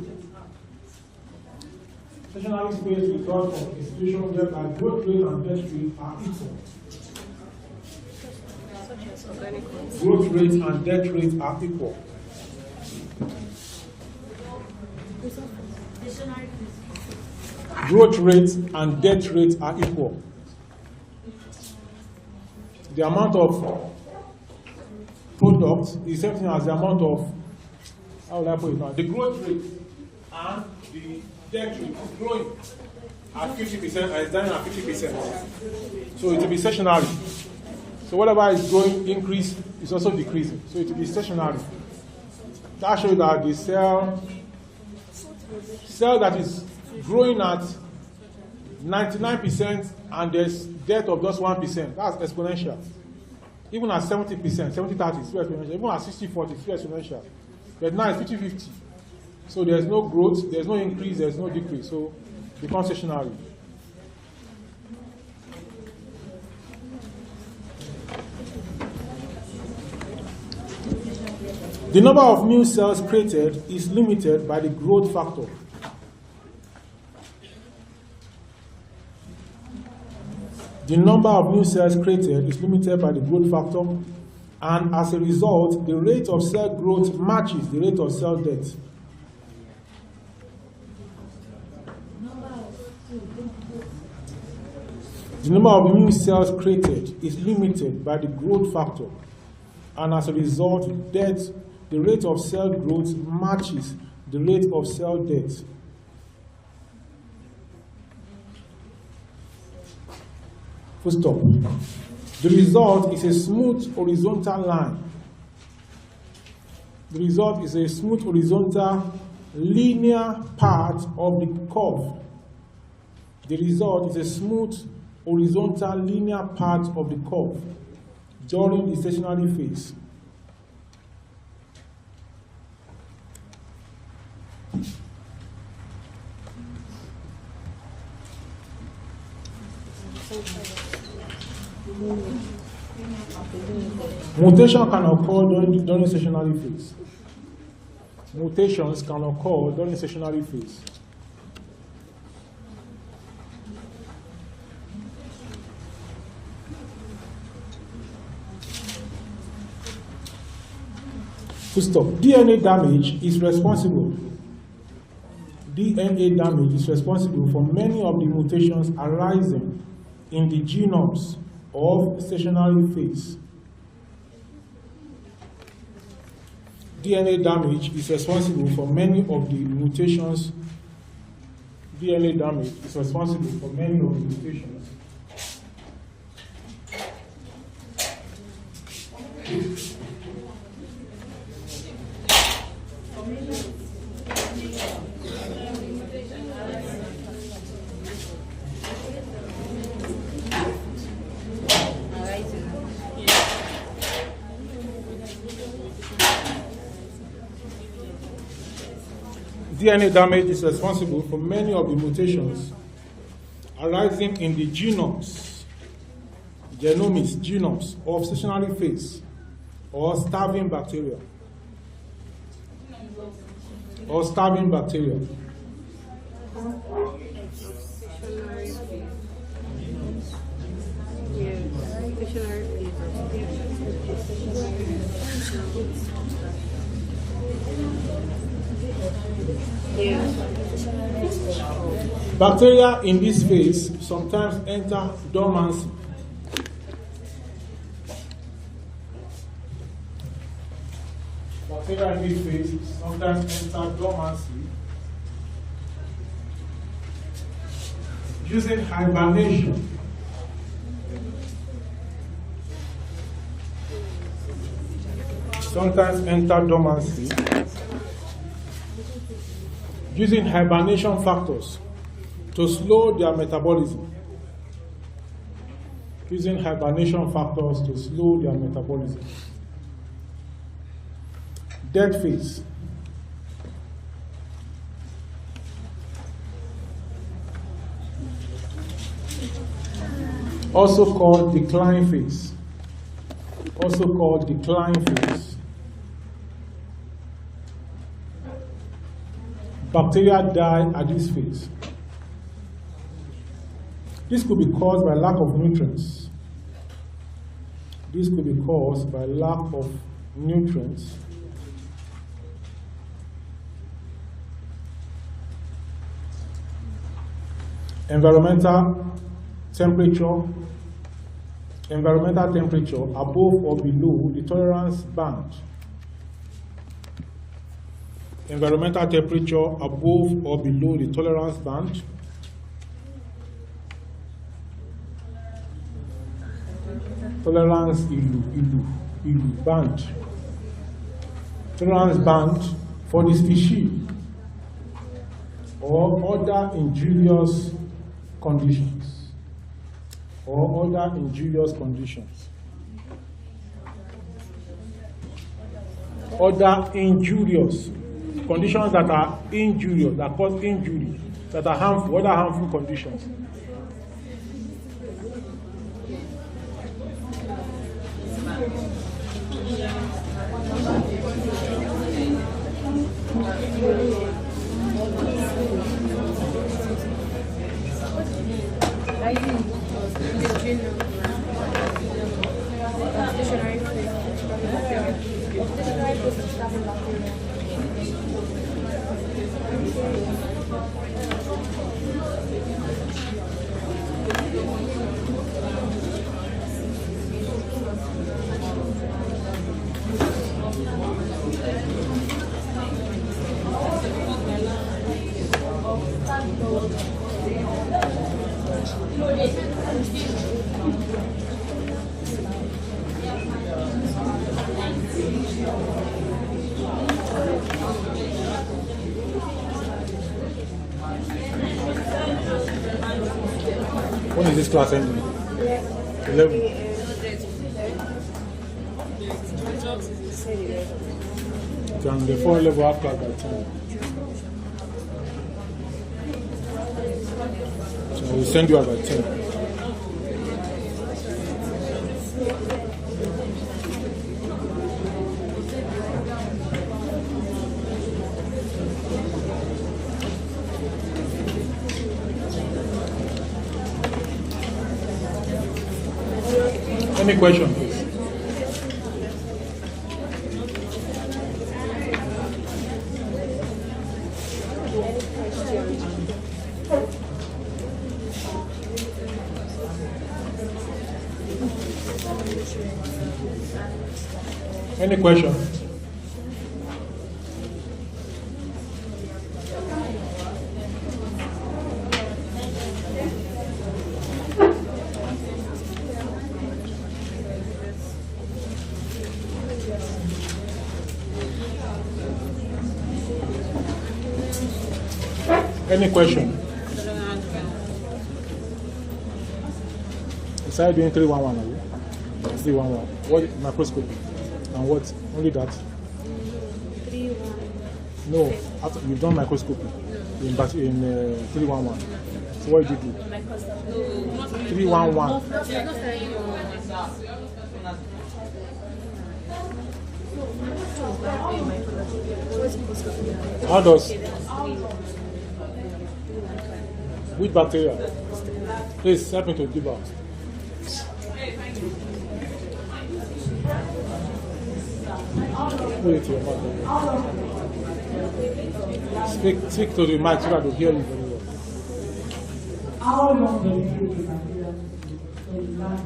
Stationary phase results from a situation whereby growth rate and death rate are equal. Growth rate and death rate are equal. Growth rate and death rate are equal. The amount of product is the same thing as the amount of, how will I put it now? The growth rate and the death rate is growing at 50% and it's dying at 50%. So it will be stationary. So whatever is growing, increase is also decreasing. So it will be stationary. That shows that the cell that is growing at 99% and there's death of just 1%, that's exponential. Even at 70%, 70-30 is still exponential. Even at 60-40 is still exponential. But now it's 50-50. So there's no growth, there's no increase, there's no decrease. So it becomes stationary. The number of new cells created is limited by the growth factor. The number of new cells created is limited by the growth factor, and as a result, the rate of cell growth matches the rate of cell death. The number of new cells created is limited by the growth factor, and as a result, the rate of cell growth matches the rate of cell death. Full stop. The result is a smooth horizontal line. The result is a smooth horizontal linear part of the curve. The result is a smooth horizontal linear part of the curve during the stationary phase. Mutation can occur during stationary phase. Mutations can occur during stationary phase. To stop, DNA damage is responsible. DNA damage is responsible for many of the mutations arising in the genomes of stationary phase. DNA damage is responsible for many of the mutations. DNA damage is responsible for many of the mutations DNA damage is responsible for many of the mutations arising in the genomes of stationary phase or starving bacteria. Bacteria in this phase sometimes enter dormancy. Bacteria in this phase sometimes enter dormancy using hibernation. Using hibernation factors to slow their metabolism. Death phase. Also called decline phase. Bacteria die at this phase. This could be caused by lack of nutrients. Environmental temperature above or below the tolerance band. Tolerance band for the species or other injurious conditions. Other injurious conditions that are injurious, that cause injury, that are harmful, other harmful conditions. When is this class ending? 11. Can the 4 level have class by 10? So I will send you out by 10. Any question, please? Any question? Any question? Inside doing 311, are you? 311. What microscope? And what? Only that? 3-1. No, after you've done microscopy in 311. So what did you do? 311. How does? Which bacteria? Please help me to give out. Put it to your mouth. Speak to the mic so that I will hear you very well. How long does it take the bacteria to last?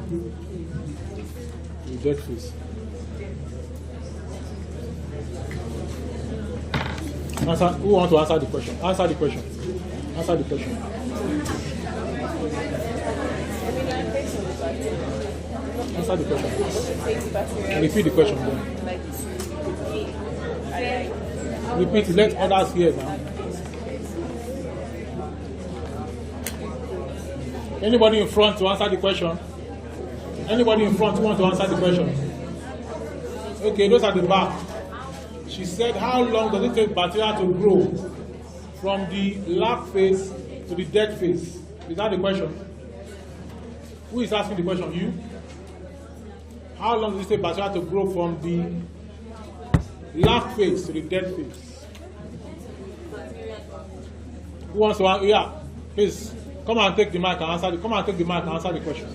The dead fish. Answer. Who wants to answer the question? Answer the question. Answer the question. Answer the question. Repeat the question again. Repeat it. Let others hear now. Anybody in front to answer the question? Anybody in front who want to answer the question? Okay, those at the back. She said, how long does it take bacteria to grow from the live phase to the dead phase? Is that the question? Who is asking the question? You? How long does it take bacteria to grow from the live phase to the dead phase? Who wants to answer? Yeah, please come and take the mic and answer. Come and take the mic and answer the question.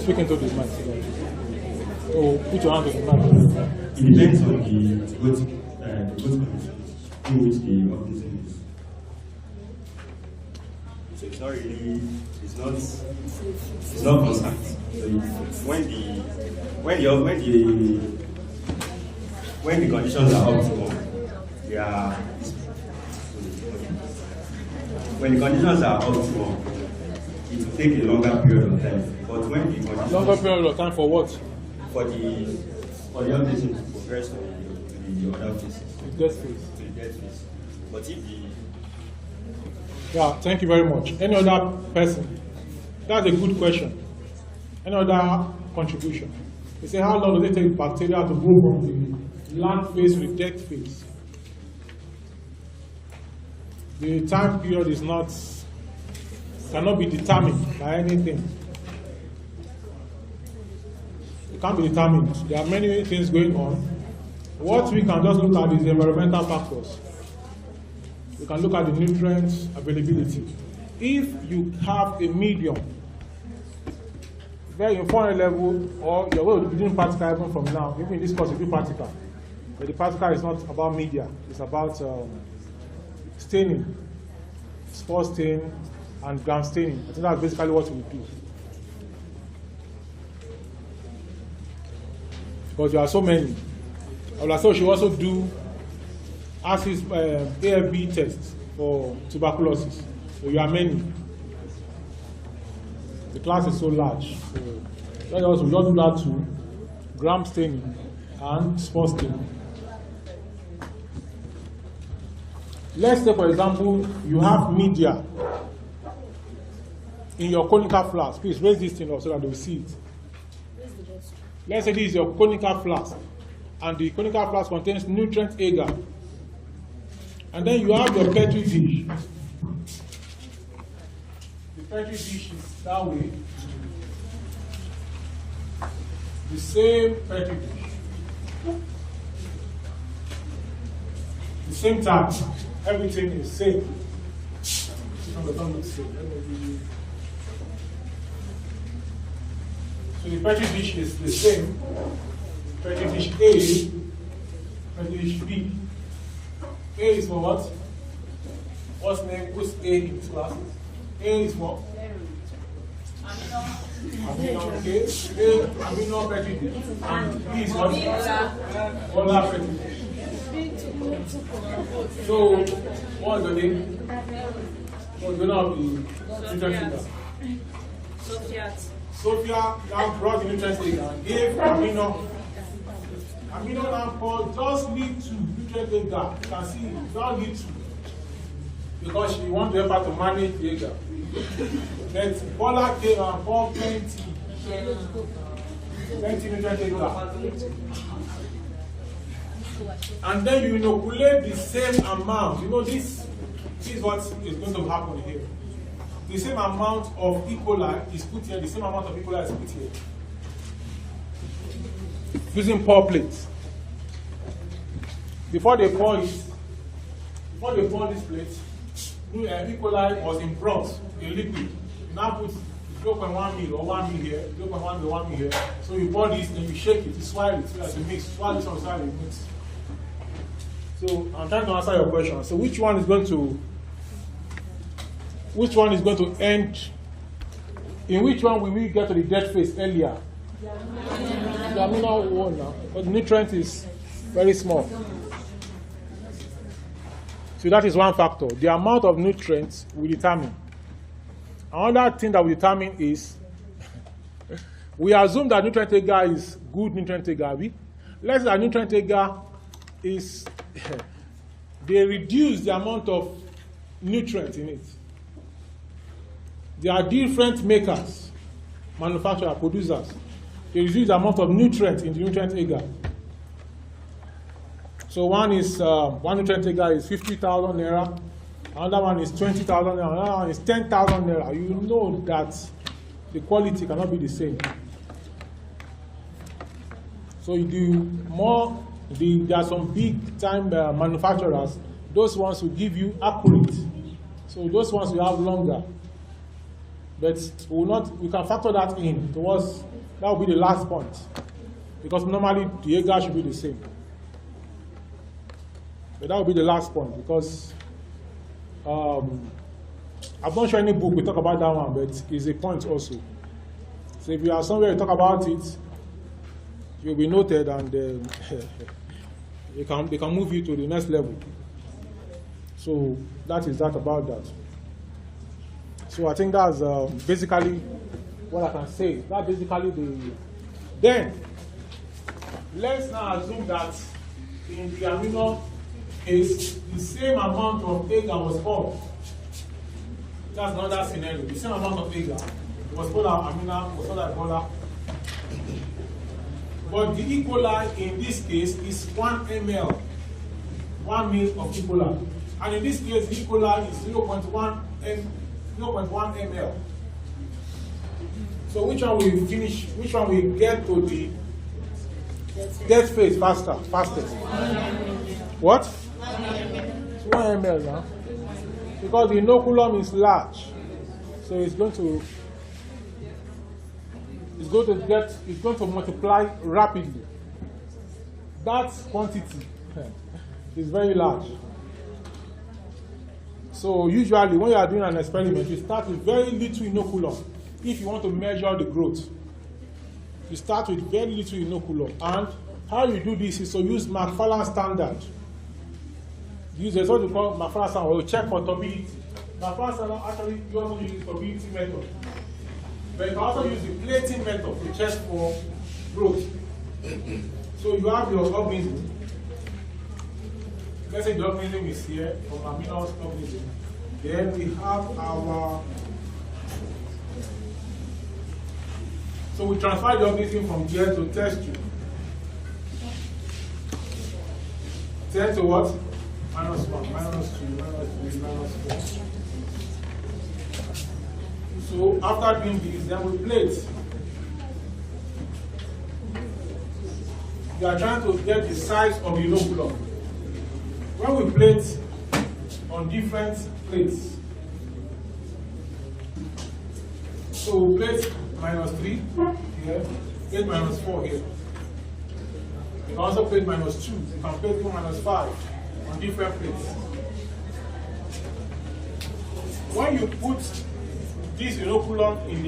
Speaking to the mic. So put your hand on the mic. It depends on the growth conditions in which the organism is. So it's not really, it's not constant. So when the conditions are optimal, when the conditions are optimal, it will take a longer period of time. But when the conditions Longer period of time for what? For the organism to progress to the other phases. The dead phase. To the dead phase. But if the Yeah, thank you very much. Any other person? That's a good question. Any other contribution? They say, how long does it take bacteria to go from the live phase to the dead phase? The time period cannot be determined by anything. It can't be determined. There are many things going on. What we can just look at is the environmental factors. We can look at the nutrients availability. If you have a medium, very informal level, or you're going to be doing practical even from now, even in this course you do practical. But the practical is not about media, it's about staining, spore stain, and ground staining. I think that's basically what we do. Because there are so many. Also, she also do AFB tests for tuberculosis. So you are many. The class is so large. So we just do that too. Gram staining and spot staining. Let's say, for example, you have media in your conical flask. Please raise this thing up so that they will see it. Let's say this is your conical flask, and the conical flask contains nutrient agar. And then you have your petri dish. The petri dish is that way. The same petri dish. The same type. Everything is same. So the petri dish is the same. Petri dish A, petri dish B. A is for what? What's name? What's A in this class? A is for? Amino, okay. A, amino petri dish. And B is what? Polar petri dish. So, what's the name? What's the name of the nutrient? Sophia now brought the nutrient and gave amino. Amino now called just lead to nutrient agar. You can see it don't lead to. Because she want to help her to manage the agar. But Paula came and bought plenty nutrient agar. And then you inoculate the same amount. You know, this is what is going to happen here. The same amount of E. coli is put here, the same amount of E. coli is put here. Using pour plates. Before they pour this plate, E. coli was in broth, in liquid. You now put 0.1 ml or 1 ml here, 0.1 ml, 1 ml here. So you pour this, then you shake it, you swirl it, so that you mix. Swirl this on the side, you mix. So I'm trying to answer your question. So which one is going to end? In which one will we get to the dead phase earlier? The amino one now, but the nutrient is very small. So that is one factor. The amount of nutrients will determine. Another thing that will determine is we assume that nutrient agar is good nutrient agar. Let's say that nutrient agar is they reduce the amount of nutrient in it. There are different makers, manufacturers, producers. They reduce the amount of nutrient in the nutrient agar. So one nutrient agar is 50,000 naira, another one is 20,000 naira, another one is 10,000 naira. You know that the quality cannot be the same. So you do more. There are some big time manufacturers. Those ones will give you accurate. So those ones will have longer. But we can factor that in towards, that will be the last point. Because normally the agar should be the same. But that will be the last point because I'm not sure any book will talk about that one, but it's a point also. So if you are somewhere to talk about it, you'll be noted and they can move you to the next level. So that is that about that. So I think that's basically what I can say. That basically Then, let's now assume that in the amino case, the same amount of agar was poured. That's another scenario. The same amount of agar was poured out amino, was poured out Ebola. But the E. coli in this case is 1 ml, 1 ml of E. coli. And in this case, the E. coli is 0.1 ml. So which one will finish, which one will get to the death phase fastest? What? It's 1 ml now. Because the inoculum is large. So it's going to multiply rapidly. That quantity is very large. So usually when you are doing an experiment, you start with very little inoculum. If you want to measure the growth, you start with very little inoculum. And how you do this is to use McFarland standard. Use what we call McFarland standard, or check for turbidity. McFarland standard actually you also use turbidity method. But you can also use the plating method to check for growth. So you have your organism. Let's say the organism is here, from aminous organism. Then we have our. So we transfer the organism from here to test tube. 10 to what? -1, -2, -3, -4. So after doing this, then we plate. We are trying to get the size of the inoculum. When we plate on different plates, so we plate -3 here, plate -4 here. You can also plate -2. You can plate -5 on different plates. When you put this inoculum in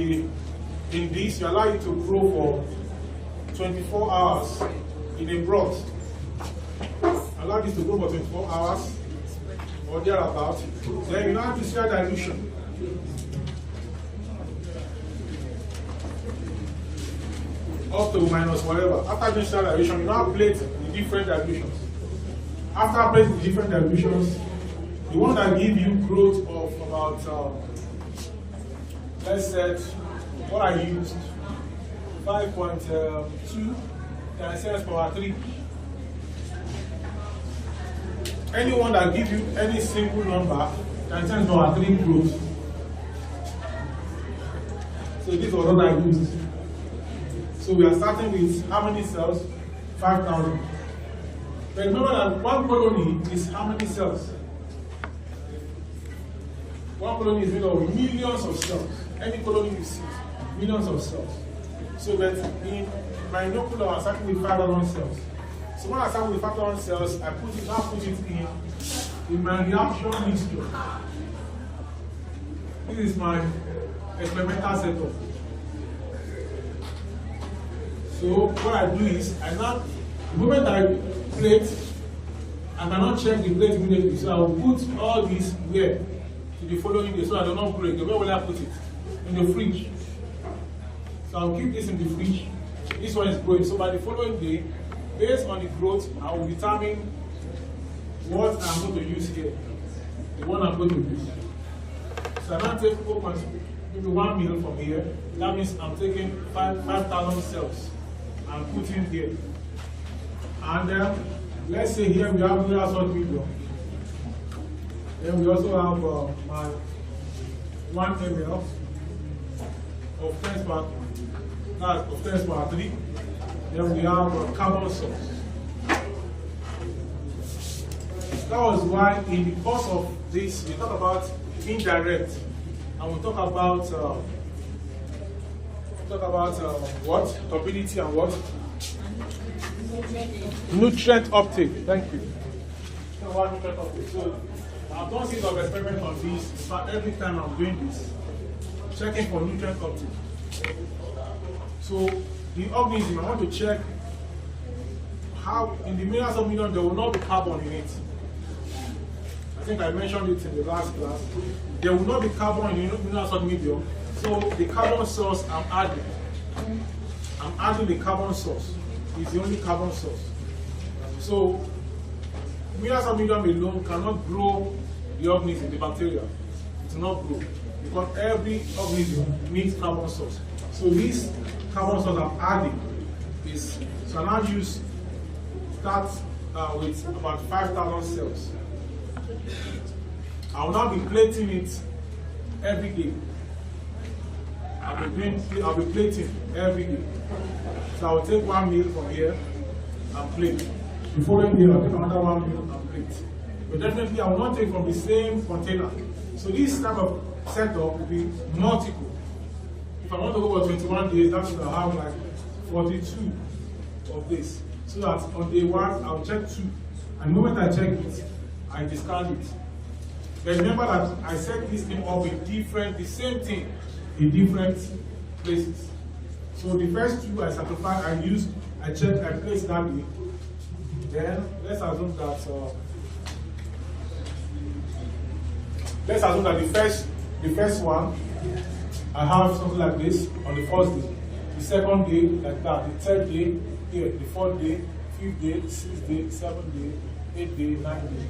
this, you allow it to grow for 24 hours in a broth. Allow this to grow for 24 hours or thereabout. Then you now have to share dilution. Up to minus whatever. After doing share dilution, you now plate the different dilutions. After plating the different dilutions, the one that give you growth of about let's say what I used 5.2 times 10⁻³ anyone that gives you any single number times 10⁻³ growth. So this was what I used. So we are starting with how many cells? 5,000. But remember that one colony is how many cells? One colony is made of millions of cells. Any colony you see, millions of cells. So that in my inoculum, I'm starting with 5,000 cells. So when I start with 5,000 cells, I put it in my reaction mixture. This is my experimental setup. So what I do is, the moment I plate, I cannot check the plate immediately. So I will put all this here to the following day so I do not break. Where will I put it? In the fridge. So I'll keep this in the fridge. This one is growing. So by the following day, based on the growth, I will determine what I'm going to use here. The one I'm going to use. So I now take maybe 1 mil from here. That means I'm taking 5,000 cells and putting here. And then let's say here we have mineral salt medium. Then we also have my 1 ml of 10⁻³. Then we have carbon salts. That was why in the course of this we talk about indirect, and we talk about what? Turbidity and what? Nutrient uptake. Thank you. So I've done series of experiments on this. So every time I'm doing this, checking for nutrient uptake. So the organism, I want to check how in the millions of millions there will not be carbon in it. I think I mentioned it in the last class. There will not be carbon in the millions of medium. So the carbon source I'm adding the carbon source. It's the only carbon source. So millions of medium alone cannot grow the organism, the bacteria. It will not grow because every organism needs carbon source. So this carbon source I'm adding is, so I now start with about 5,000 cells. I will now be plating it every day. I'll be plating every day. So I will take 1 mil from here and plate. The following day I'll take another 1 mil and plate. But definitely I will not take from the same container. So this type of setup will be multiple. If I want to go for 21 days, that means I'll have like 42 of this. So that on day 1, I'll check 2. And the moment I check it, I discard it. But remember that I set this thing up with the same thing in different places. So the first 2 I sacrifice, I check, I place that way. Then let's assume that the first one I have something like this on the first day, the second day like that, the third day here, the fourth day, fifth day, sixth day, seventh day, eighth day, ninth day.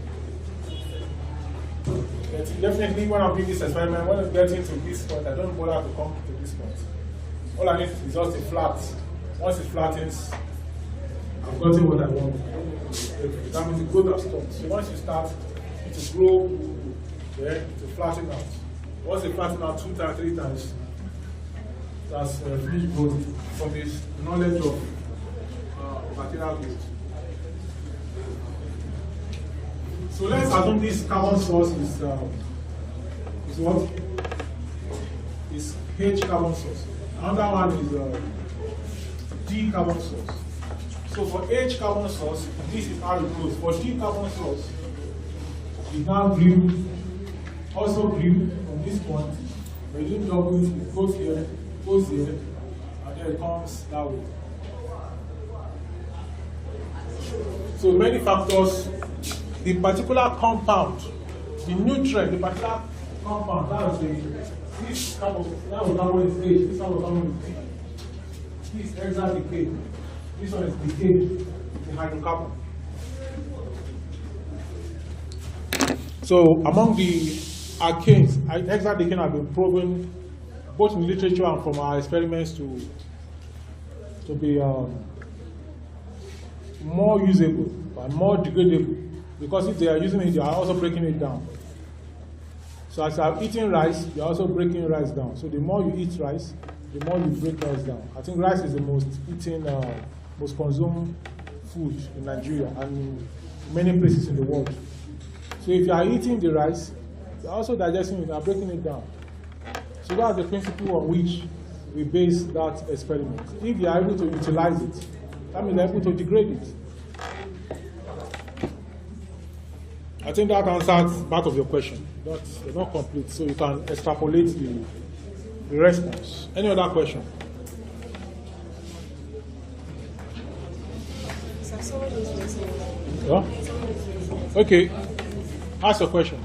But definitely when I'm doing this experiment, when I'm getting to this point, I don't bother to come to this point. All I need is just a flat. Once it flattens, I've gotten what I want. That means the growth has stopped. So once you start, it will grow, then it will flatten out. Once it flattens out 2 times, 3 times, that's finished growth from this knowledge of bacterial growth. So let's assume this carbon source is what? Is H carbon source. Another one is D carbon source. So for H carbon source, this is how it goes. For D carbon source, it now grew, also grew from this point. When you double it goes here, and then it comes that way. So many factors. The particular compound, the nutrient, the particular compound, that is this carbon, that was carbon is H, this one was carbon is D. This hexadecane, this one is decay, the hydrocarbon. So among the alkanes, hexadecane have been proven both in literature and from our experiments to be more usable and more degradable. Because if they are using it, they are also breaking it down. So as I'm eating rice, you're also breaking rice down. So the more you eat rice, the more you break rice down. I think rice is the most eaten, most consumed food in Nigeria and in many places in the world. So if you are eating the rice, you're also digesting it and breaking it down. So that's the principle on which we base that experiment. If you are able to utilize it, that means you're able to degrade it. I think that answers part of your question. That's not complete, so you can extrapolate the response. Any other question? Yeah? Okay. Ask your question.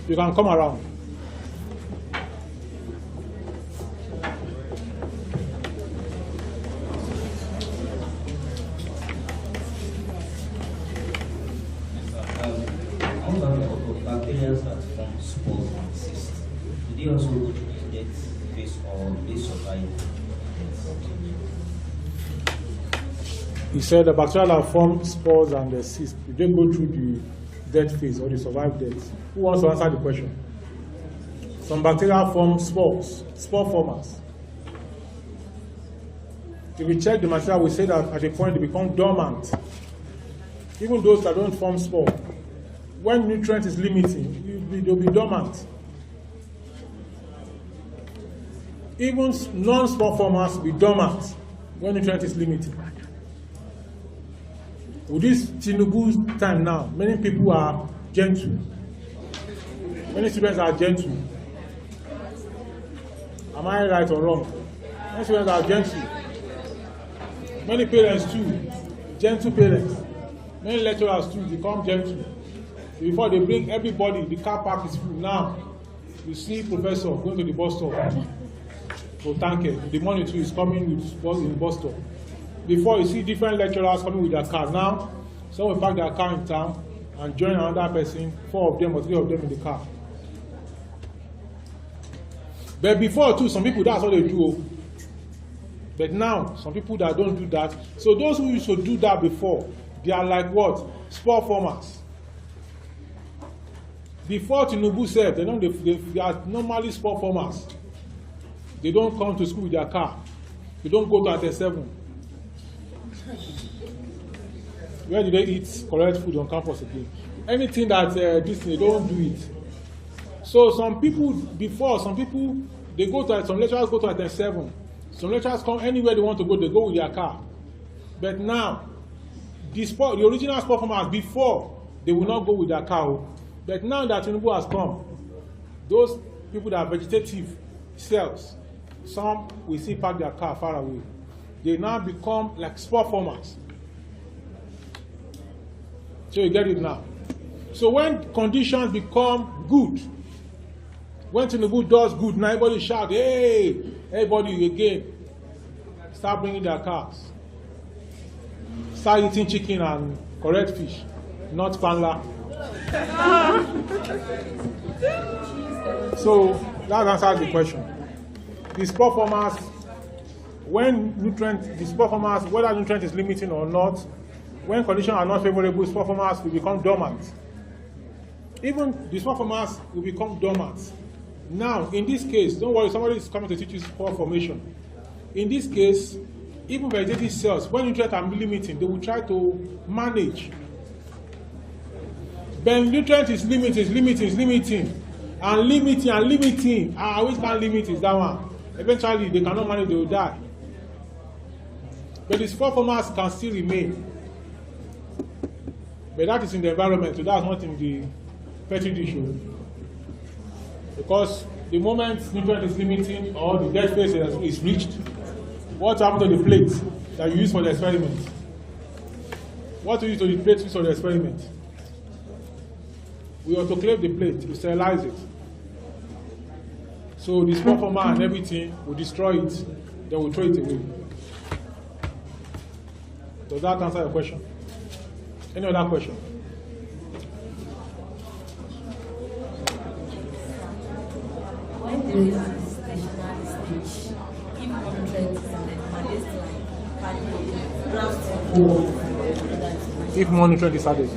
You can come around. Bacteria that form spores and cysts, do they also go through the death phase or do they survive? He said the bacteria that form spores and the cysts, do they go through the death phase or they survive death? Who wants to answer the question? Some bacteria form spores, spore formers. If we check the material, we say that at a point they become dormant. Even those that don't form spore, when nutrient is limiting, they'll be dormant. Even non-spore formers will be dormant when nutrient is limiting. With this Tinubu's time now, many people are gentle. Many students are gentle. Am I right or wrong? Many students are gentle. Many parents too, gentle parents. Many lecturers too become gentle. Before they bring everybody, the car park is full. Now, you see professor going to the bus stop for tanker. The money too is coming with bus in the bus stop. Before you see different lecturers coming with their car. Now, some will park their car in town and join another person, 4 of them or 3 of them in the car. But before too, some people, that's what they do. But now, some people that don't do that. So those who used to do that before, they are like what? Spore formers. Before Tinubu said, they are normally spore formers. They don't come to school with their car. They don't go to Adetitun. Where do they eat correct food on campus again? Anything that this they don't do it. So some people before, some people they go to some lecturers go to Adetitun. Some lecturers come anywhere they want to go, they go with their car. But now, the original sport formers before they will not go with their car. But now that Tinubu has come, those people that are vegetative cells, some we see park their car far away. They now become like spore formers. So you get it now. So when conditions become good, When Tinubu does good, now everybody shout, hey, everybody again. Start bringing their cars. Start eating chicken and correct fish, not panla. So that answers the question. The spore formers, when the spore formers, whether nutrient is limiting or not, when conditions are not favorable, spore formers will become dormant. Even the spore formers will become dormant. Now, in this case, don't worry, somebody is coming to teach you spore formation. In this case, even vegetative cells, when nutrients are limiting, they will try to manage. When nutrient is limiting, and limiting. Which can limit is that one? Eventually, they cannot manage, they will die. But the spore formers can still remain. But that is in the environment, so that's not in the petri dish. Because the moment nutrient is limiting or the dead phase is reached, what happens to the plate that you use for the experiment? What do you use to the plate used for the experiment? We autoclave the plate, we sterilize it. So the spore former and everything will destroy it, then we'll throw it away. Does that answer your question? Any other question? When there is a stationary stage, if nutrients is added, if more nutrient is added.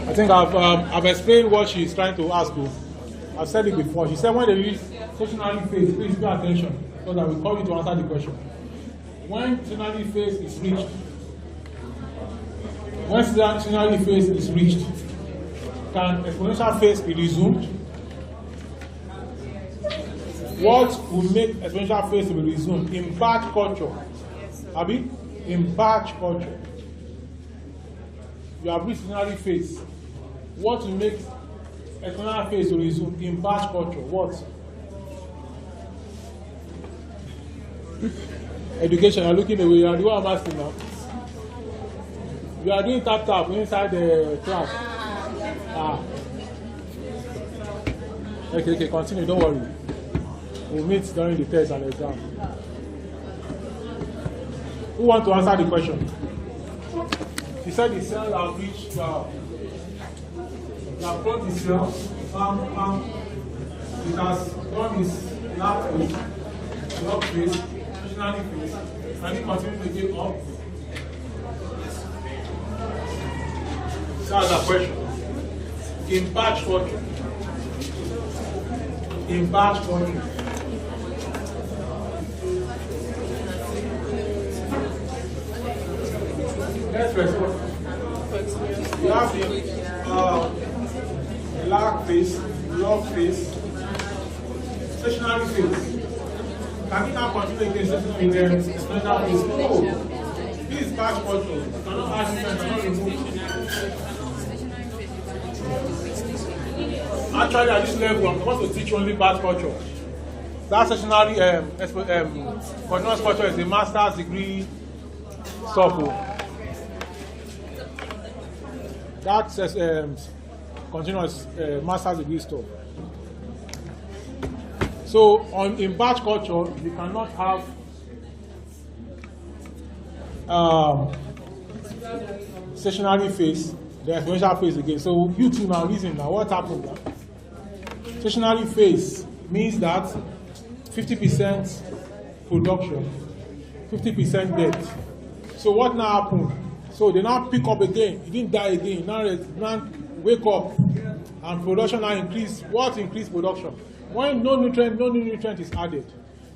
I think I've explained what she's trying to ask you. I've said it before. She said when they reach stationary phase, please pay attention so that we call you to answer the question. When stationary phase is reached, can exponential phase be resumed? What will make exponential phase to be resumed? In batch culture. Abi? In batch culture. You have reached stationary phase. What will make exponential phase to resume? In batch culture. What? Education, you're looking away. You are the one I'm asking now. You are doing tap inside the class. Okay, continue, don't worry. We'll meet during the test and exam. Who wants to answer the question? She said the cell have reached they have brought the cell, it has done its lab phase, log phase, stationary phase, and it continues to get up. That's the question. In batch culture. In batch culture. Next question. You have the lag phase, log phase, stationary phase. Can you now continue in the exponential phase? No. This is batch culture. You cannot add it and cannot remove it. Actually, at this level, I'm supposed to teach only batch culture. That stationary continuous culture is a master's degree stuff. That's continuous master's degree stuff. So, in batch culture, you cannot have stationary phase, the exponential phase again. So, you two now reason now what happened now? Stationary phase means that 50% production, 50% death. So what now happened? So they now pick up again. It didn't die again. Now wake up and production now increase. What increased production? When no new nutrient is added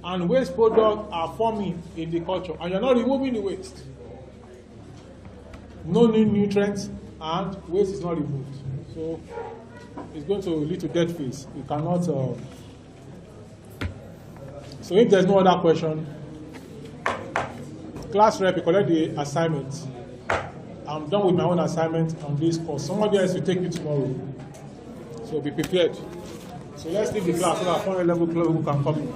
and waste products are forming in the culture and you're not removing the waste. No new nutrients and waste is not removed. So it's going to lead to death phase. You cannot. So if there's no other question, class rep, you collect the assignment. I'm done with my own assignment on this course. Somebody else will take it tomorrow. So be prepared. So let's leave the class so that 400 level people can come in.